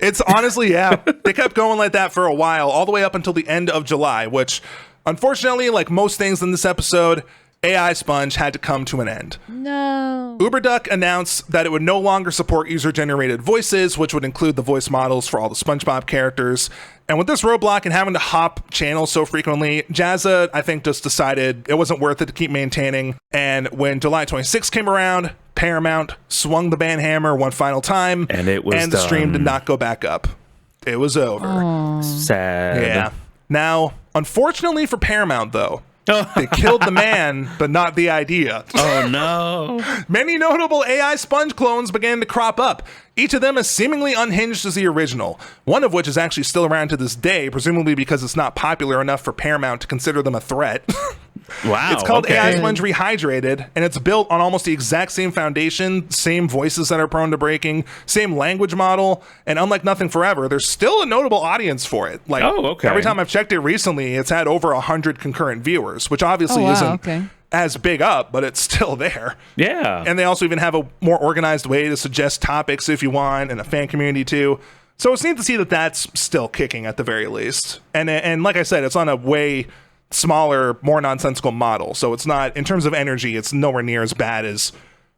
It's honestly, yeah. They kept going like that for a while, all the way up until the end of July, which, unfortunately, like most things in this episode, AI Sponge had to come to an end. No. Uberduck announced that it would no longer support user-generated voices, which would include the voice models for all the SpongeBob characters. And with this roadblock and having to hop channels so frequently, Jazza, I think, just decided it wasn't worth it to keep maintaining. And when July 26th came around, Paramount swung the ban hammer one final time, and it was the stream done. did not go back up. It was over. sad. Yeah. Now, unfortunately for Paramount, though, they killed the man, but not the idea. Oh no. Many notable AI Sponge clones began to crop up, each of them as seemingly unhinged as the original, one of which is actually still around to this day, presumably because it's not popular enough for Paramount to consider them a threat. Wow. It's called okay. AI Sponge Rehydrated, and it's built on almost the exact same foundation, same voices that are prone to breaking, same language model, and unlike Nothing Forever, there's still a notable audience for it. Like, every time I've checked it recently, it's had over 100 concurrent viewers, which obviously isn't as big up, but it's still there. Yeah. And they also even have a more organized way to suggest topics if you want, and a fan community too. So it's neat to see that that's still kicking at the very least. And like I said, it's on a way smaller, more nonsensical model. So it's not, in terms of energy, it's nowhere near as bad as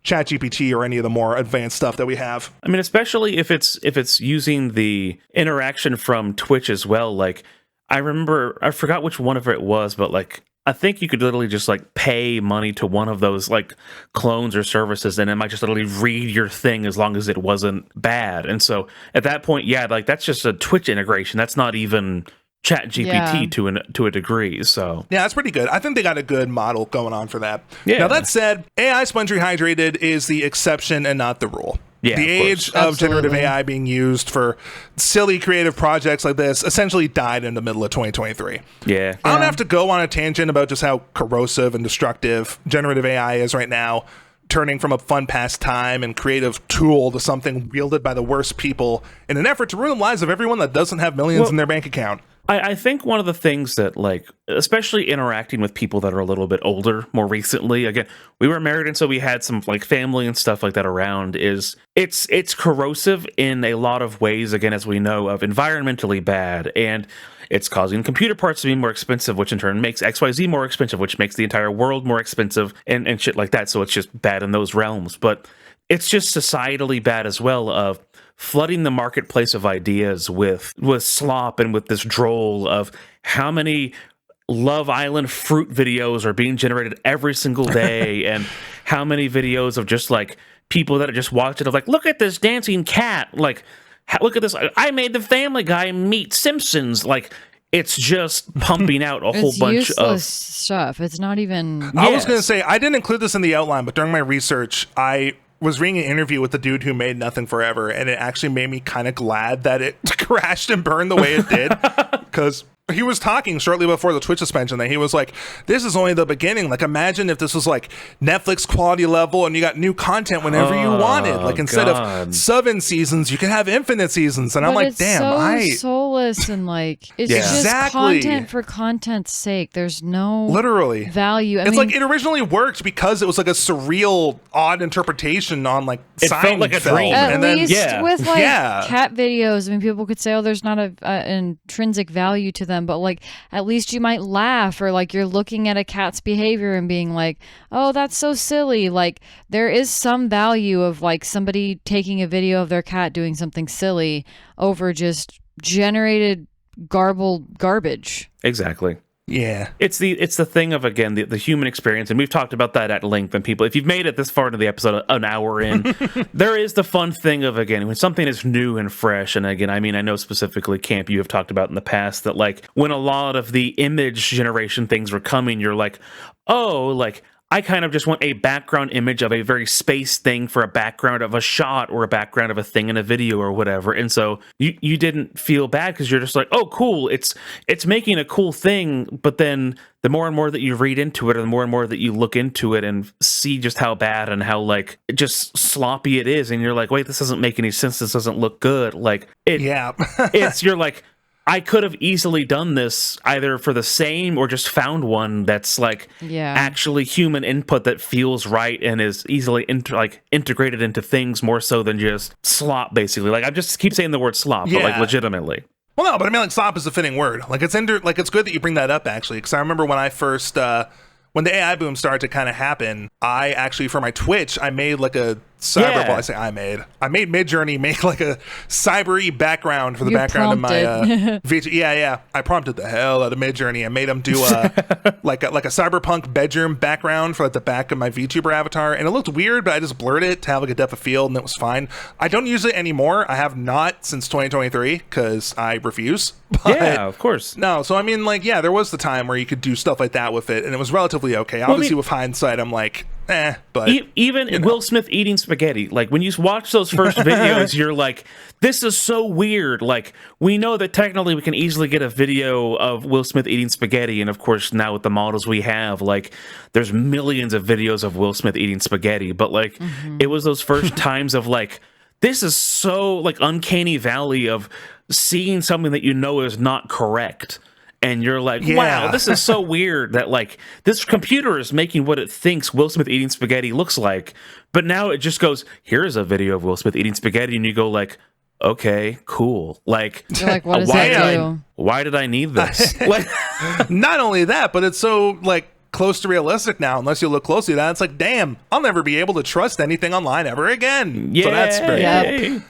ChatGPT or any of the more advanced stuff that we have. I mean, especially if it's using the interaction from Twitch as well. Like, I remember, I forgot which one of it was, but like, I think you could literally just like pay money to one of those like clones or services, and it might just literally read your thing as long as it wasn't bad. And so at that point, yeah, like that's just a Twitch integration. That's not even ChatGPT to a degree. So yeah, that's pretty good. I think they got a good model going on for that. Yeah. Now that said, AI Sponge Rehydrated is the exception and not the rule. Yeah, the age of generative AI being used for silly creative projects like this essentially died in the middle of 2023. Yeah. I don't have to go on a tangent about just how corrosive and destructive generative AI is right now, turning from a fun pastime and creative tool to something wielded by the worst people in an effort to ruin the lives of everyone that doesn't have millions in their bank account. I think one of the things that, like, especially interacting with people that are a little bit older more recently, again, we were married and so we had some like family and stuff like that around, is it's corrosive in a lot of ways, again, as we know, of environmentally bad, and it's causing computer parts to be more expensive, which in turn makes XYZ more expensive, which makes the entire world more expensive and shit like that. So it's just bad in those realms. But it's just societally bad as well, of flooding the marketplace of ideas with slop and with this droll of how many Love Island fruit videos are being generated every single day, and how many videos of just like people that are just watching of like, look at this dancing cat, like look at this, I made the Family Guy meet Simpsons, like it's just pumping out a whole bunch of stuff. It's not even. I was going to say, I didn't include this in the outline, but during my research, I was reading an interview with the dude who made Nothing Forever, and it actually made me kind of glad that it crashed and burned the way it did, because he was talking shortly before the Twitch suspension that he was like, this is only the beginning. Like, imagine if this was like Netflix quality level and you got new content whenever you wanted. Like, instead of 7 seasons, you can have infinite seasons. And I'm like, damn, it's so soulless and like, it's just content for content's sake. There's no literally value. I mean, like, it originally worked because it was like a surreal, odd interpretation on like it felt like a dream. At least with like cat videos, I mean, people could say, oh, there's not an intrinsic value to them. But like, at least you might laugh, or like you're looking at a cat's behavior and being like, oh, that's so silly. Like, there is some value of like somebody taking a video of their cat doing something silly over just generated garbage. Exactly. Yeah. It's the thing of, again, the human experience, and we've talked about that at length. And people, if you've made it this far into the episode, an hour in, there is the fun thing of, again, when something is new and fresh. And again, I mean, I know specifically, Camp, you have talked about in the past that like when a lot of the image generation things were coming, you're like, oh, like, I kind of just want a background image of a very space thing for a background of a shot or a background of a thing in a video or whatever. And so you didn't feel bad because you're just like, oh, cool. It's making a cool thing. But then the more and more that you read into it, or the more and more that you look into it and see just how bad and how like just sloppy it is. And you're like, wait, this doesn't make any sense. This doesn't look good. Like you're like, I could have easily done this either for the same or just found one that's like actually human input that feels right and is easily integrated into things more so than just slop, basically. Like, I just keep saying the word slop, but like legitimately. Well, no, but I mean, like, slop is a fitting word. Like, it's it's good that you bring that up, actually, because I remember when I first when the AI boom started to kind of happen, I actually, for my Twitch, I made like a cyber. Well, I made Midjourney make like a cyber-y background for the background of my VT. Yeah. I prompted the hell out of Midjourney and made him do like a cyberpunk bedroom background for like the back of my VTuber avatar, and it looked weird, but I just blurred it to have like a depth of field, and it was fine. I don't use it anymore. I have not since 2023 because I refuse. But yeah, of course. No, so I mean, like, yeah, there was the time where you could do stuff like that with it, and it was relatively okay. Obviously, with hindsight, I'm like, but even Will Smith eating spaghetti, like when you watch those first videos, you're like, this is so weird. Like, we know that technically we can easily get a video of Will Smith eating spaghetti, and of course now with the models we have, like, there's millions of videos of Will Smith eating spaghetti, but like it was those first times of like, this is so like uncanny valley of seeing something that you know is not correct. And you're like, wow, this is so weird that like this computer is making what it thinks Will Smith eating spaghetti looks like. But now it just goes, here's a video of Will Smith eating spaghetti. And you go like, okay, cool. Like, you're like, what does that do? Why did I need this? Like, not only that, but it's so like close to realistic now, unless you look closely at that. It's like, damn, I'll never be able to trust anything online ever again. Yeah, so that's great.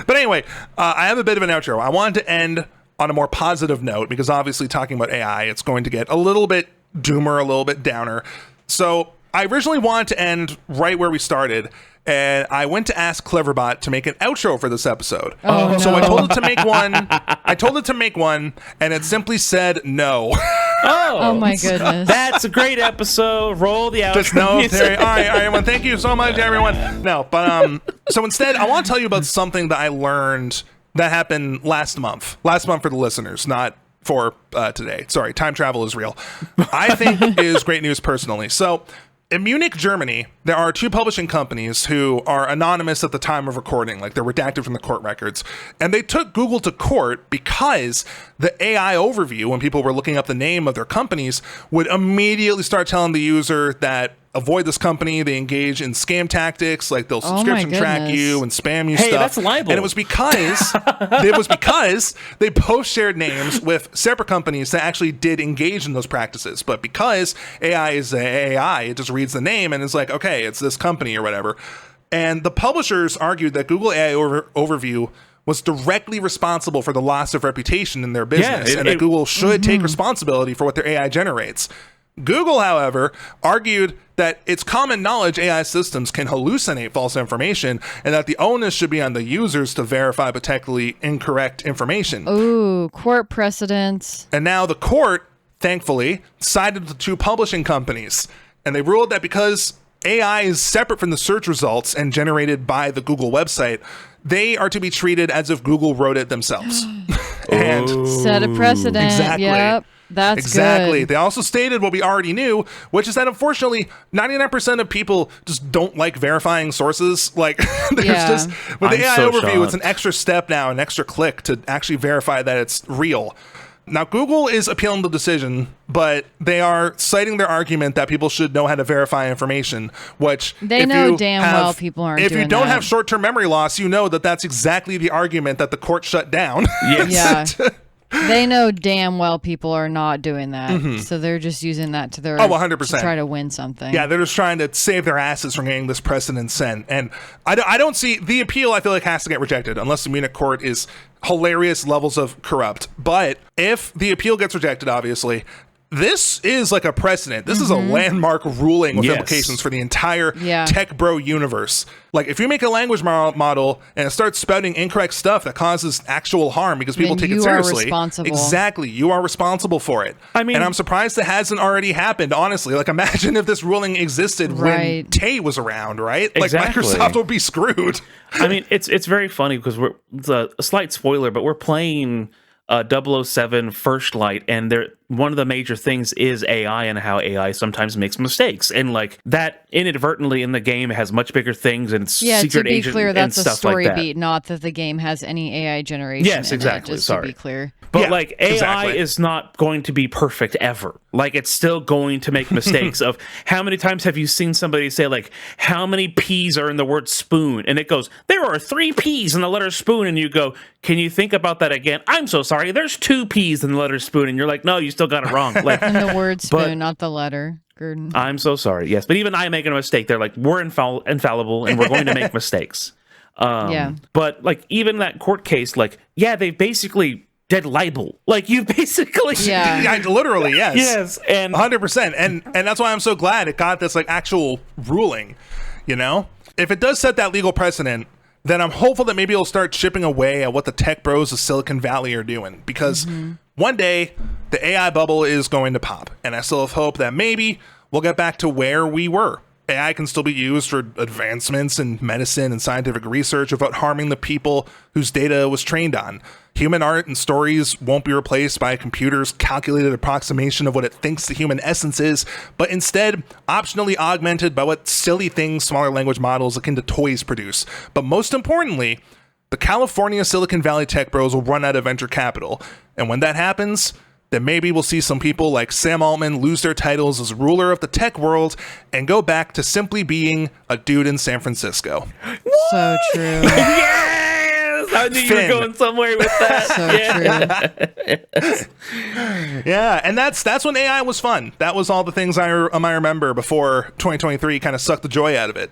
But anyway, I have a bit of an outro. I wanted to end on a more positive note, because obviously talking about AI, it's going to get a little bit doomer, a little bit downer. So I originally wanted to end right where we started, and I went to ask Cleverbot to make an outro for this episode. So I told it to make one. And it simply said no. Oh my goodness. That's a great episode. Roll the outro. Just no, Terry. All right, everyone. Thank you so much, everyone. No, but so instead, I want to tell you about something that I learned that happened last month. Last month for the listeners, not for today. Sorry, time travel is real. I think is great news personally. So in Munich, Germany, there are 2 publishing companies who are anonymous at the time of recording, like they're redacted from the court records. And they took Google to court because the AI overview, when people were looking up the name of their companies, would immediately start telling the user that avoid this company, they engage in scam tactics, like they'll subscription track you and spam you stuff. Hey, that's libel. And it was because they both shared names with separate companies that actually did engage in those practices. But because AI is AI, it just reads the name and is like, okay, it's this company or whatever. And the publishers argued that Google AI Overview was directly responsible for the loss of reputation in their business, and that Google should take responsibility for what their AI generates. Google, however, argued that it's common knowledge AI systems can hallucinate false information, and that the onus should be on the users to verify potentially incorrect information. Ooh, court precedents. And now the court, thankfully, sided with the 2 publishing companies, and they ruled that because AI is separate from the search results and generated by the Google website, they are to be treated as if Google wrote it themselves. And set a precedent. Exactly. Yep. That's exactly. good. They also stated what we already knew, which is that unfortunately 99% of people just don't like verifying sources. Like there's just with the AI overview, it's an extra step now, an extra click to actually verify that it's real. Now, Google is appealing the decision, but they are citing their argument that people should know how to verify information, which they know damn well people aren't doing that. If you don't have short-term memory loss, you know that that's exactly the argument that the court shut down. Yes. Yeah. They know damn well people are not doing that. So they're just using that to their 100%. to try to win something. Yeah, they're just trying to save their asses from getting this precedent sent. And I don't see the appeal, I feel like, has to get rejected unless the Munich court is hilarious levels of corrupt. But if the appeal gets rejected, obviously, this is like a precedent. This is a landmark ruling with implications for the entire tech bro universe. Like, if you make a language model and it starts spouting incorrect stuff that causes actual harm because people take it seriously, exactly, you are responsible for it. I mean, and I'm surprised it hasn't already happened, honestly. Like, imagine if this ruling existed when Tay was around, right? Exactly. Like, Microsoft would be screwed. I mean, it's very funny because it's a slight spoiler, but we're playing 007 First Light, and one of the major things is AI and how AI sometimes makes mistakes, and like that inadvertently in the game has much bigger things and secret agent clear, that's and stuff a story like that. beat, not that the game has any AI generation. Yes, exactly. Just Sorry. to be clear. But like AI is not going to be perfect ever. Like, it's still going to make mistakes. Of how many times have you seen somebody say like, how many P's are in the word spoon? And it goes, there are 3 P's in the letter spoon. And you go, can you think about that again? I'm so sorry. There's 2 P's in the letter spoon. And you're like, no, you still got it wrong. Like, in the word spoon, not the letter. Gordon. I'm so sorry. Yes. But even I make a mistake. They're like, we're infallible and we're going to make mistakes. But like, even that court case, like, they basically dead libel. Like, you basically literally, yes. Yes, and 100%. And that's why I'm so glad it got this like actual ruling, you know? If it does set that legal precedent, then I'm hopeful that maybe it'll start chipping away at what the tech bros of Silicon Valley are doing, because one day the AI bubble is going to pop, and I still have hope that maybe we'll get back to where we were. AI can still be used for advancements in medicine and scientific research without harming the people whose data was trained on. Human art and stories won't be replaced by a computer's calculated approximation of what it thinks the human essence is, but instead optionally augmented by what silly things smaller language models akin to toys produce. But most importantly, the California Silicon Valley tech bros will run out of venture capital. And when that happens, then maybe we'll see some people like Sam Altman lose their titles as ruler of the tech world and go back to simply being a dude in San Francisco. So true. Yes! I knew you were going somewhere with that. So true. Yeah, and that's when AI was fun. That was all the things I remember before 2023 kind of sucked the joy out of it.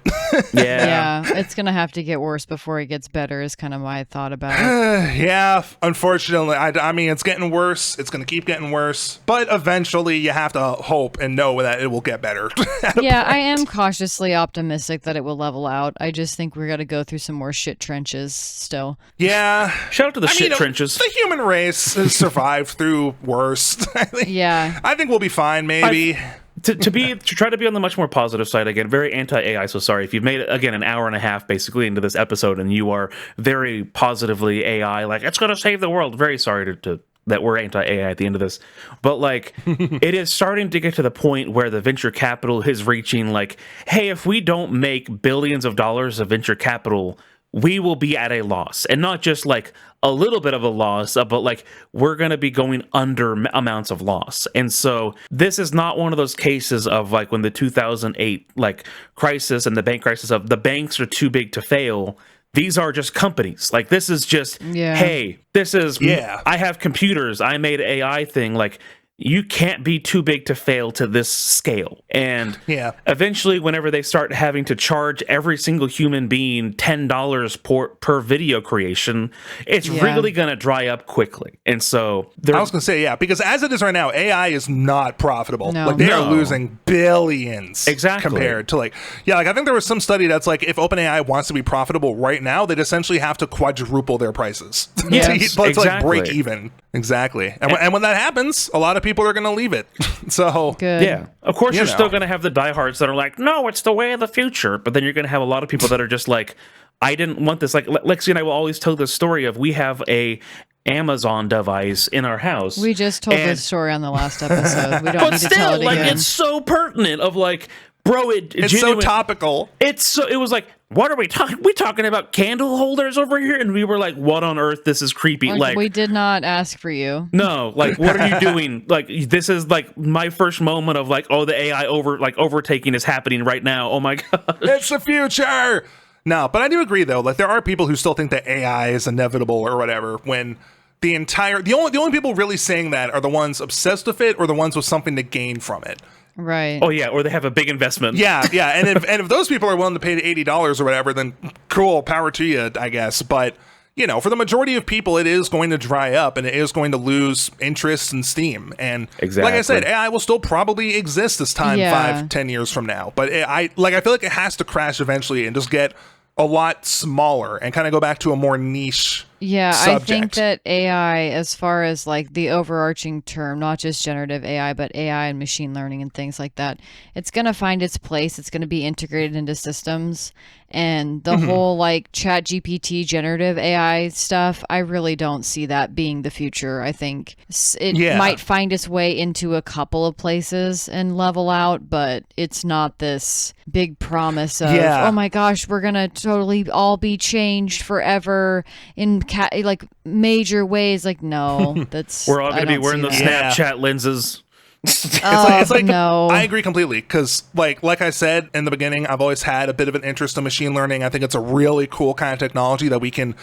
Yeah, it's going to have to get worse before it gets better is kind of my thought about it. Yeah, unfortunately. I mean, it's getting worse. It's going to keep getting worse. But eventually you have to hope and know that it will get better. I am cautiously optimistic that it will level out. I just think we're going to go through some more shit trenches still. Yeah. Shout out to the trenches. The human race has survived through worse. I think we'll be fine, maybe. To try to be on the much more positive side again, very anti-AI. So sorry if you've made it again an hour and a half basically into this episode and you are very positively AI, like it's going to save the world. Very sorry to that we're anti-AI at the end of this, but like it is starting to get to the point where the venture capital is reaching like, hey, if we don't make billions of dollars of venture capital, we will be at a loss, and not just like a little bit of a loss, but like we're going to be going under amounts of loss. And so this is not one of those cases of like when the 2008 like crisis and the bank crisis of the banks are too big to fail. These are just companies. Like this is just, hey, this is, I have computers. I made an AI thing. Like you can't be too big to fail to this scale. And eventually, whenever they start having to charge every single human being $10 per video creation, it's really going to dry up quickly. And so I was going to say, because as it is right now, AI is not profitable. Like they are losing billions compared to like I think there was some study that's like if OpenAI wants to be profitable right now, they'd essentially have to quadruple their prices to like break even. Exactly. And when that happens, a lot of people people are going to leave it. So Good. Yeah. Of course, you're know. still going to have the diehards that are like, no, it's the way of the future. But then you're going to have a lot of people that are just like, I didn't want this. Like Lexi and I will always tell this story of we have a Amazon device in our house. We just told this story on the last episode. We don't But need to tell still, it like, again. it's so pertinent of like, bro, it's so topical. It was like, what are we talking? We talking about candle holders over here? And we were like, what on earth? This is creepy. Like, we did not ask for you. no, like, what are you doing? Like, this is like my first moment of like, oh, the AI overtaking is happening right now. Oh my god, It's the future. No, but I do agree though. Like there are people who still think that AI is inevitable or whatever. When the only people really saying that are the ones obsessed with it or the ones with something to gain from it. Right. oh yeah, or they have a big investment. Yeah. And if those people are willing to pay $80 or whatever, then cool, power to you, I guess. But you know, for the majority of people, it is going to dry up and it is going to lose interest and steam. And like I said, AI will still probably exist this time 5-10 years from now. But I feel like it has to crash eventually and just get a lot smaller and kind of go back to a more niche subject. I think that AI, as far as like the overarching term, not just generative AI, but AI and machine learning and things like that, it's going to find its place. It's going to be integrated into systems. And the whole like chat GPT generative AI stuff, I really don't see that being the future. I think it might find its way into a couple of places and level out, but it's not this big promise of, oh my gosh, we're going to totally all be changed forever in like major ways. Like, no, that's we're all going to be wearing those that. Snapchat lenses. It's like no. I agree completely because like I said in the beginning, I've always had a bit of an interest in machine learning. I think it's a really cool kind of technology that we can,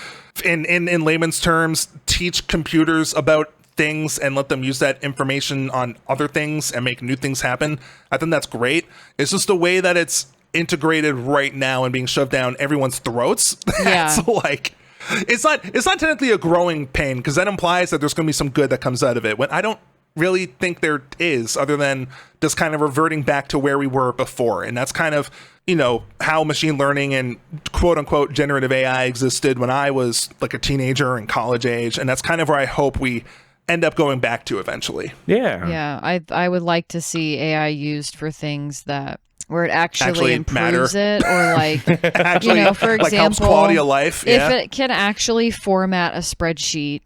in layman's terms, teach computers about things and let them use that information on other things and make new things happen. I think that's great. It's just the way that it's integrated right now and being shoved down everyone's throats. That's like it's not technically a growing pain because that implies that there's going to be some good that comes out of it. When I don't really think there is, other than just kind of reverting back to where we were before. And that's kind of, you know, how machine learning and quote unquote generative AI existed when I was like a teenager and college age. And that's kind of where I hope we end up going back to eventually. Yeah. I would like to see AI used for things that where it actually improves it, or like, actually, you know, for example, like helps quality of life. If it can actually format a spreadsheet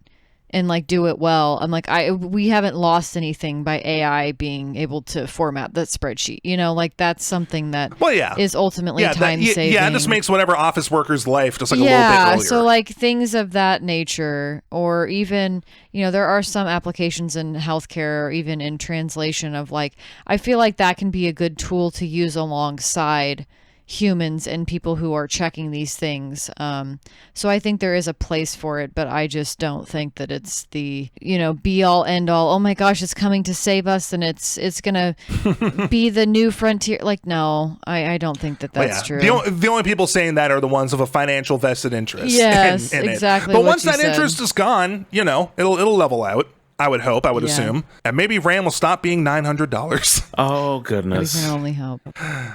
and like do it well, I'm like, we haven't lost anything by AI being able to format that spreadsheet. You know, like that's something that is ultimately time saving. Yeah, it just makes whatever office worker's life just like a little bit earlier. So like things of that nature, or even, you know, there are some applications in healthcare or even in translation of like, I feel like that can be a good tool to use alongside humans and people who are checking these things. So I think there is a place for it, but I just don't think that it's the, you know, be all end all. Oh my gosh, it's coming to save us and it's gonna be the new frontier. Like, no, I don't think that that's true. The only people saying that are the ones of a financial vested interest. Yes, in exactly. But once that interest is gone, you know, it'll level out. I would hope, I would assume. And maybe RAM will stop being $900. Oh, goodness. We can only hope.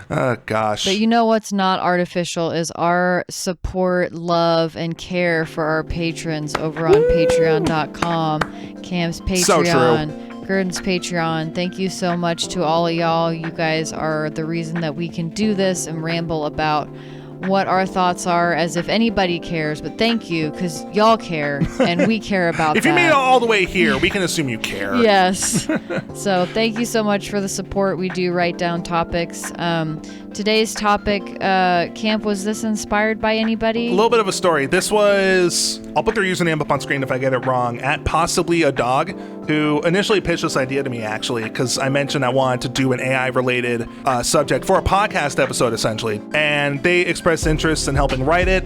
Oh, gosh. But you know what's not artificial is our support, love, and care for our patrons over on patreon.com. Cam's Patreon. So true. Gurdon's Patreon. Thank you so much to all of y'all. You guys are the reason that we can do this and ramble about what our thoughts are, as if anybody cares. But thank you, because y'all care and we care about if that. you made it all the way here, we can assume you care. Yes. So thank you so much for the support. We do write down topics. Today's topic, Camp, was this inspired by anybody? A little bit of a story. This was, I'll put their username up on screen if I get it wrong, at possibly a dog, who initially pitched this idea to me, actually, because I mentioned I wanted to do an AI-related subject for a podcast episode, essentially. And they expressed interest in helping write it.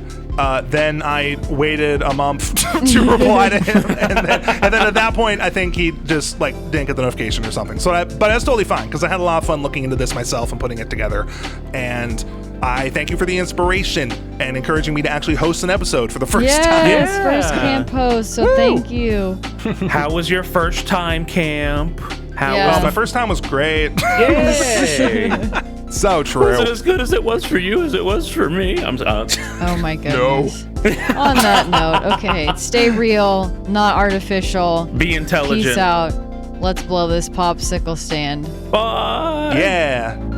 Then I waited a month to reply to him. And then at that point, I think he just like didn't get the notification or something. But that's totally fine, because I had a lot of fun looking into this myself and putting it together. And I thank you for the inspiration and encouraging me to actually host an episode for the first time. Yes, first camp host, so thank you. How was your first time, Camp? Well, my first time was great. Yay! So true. Was it as good as it was for you as it was for me? Oh my goodness. On that note, okay, stay real, not artificial. Be intelligent. Peace out. Let's blow this popsicle stand. Bye. Yeah.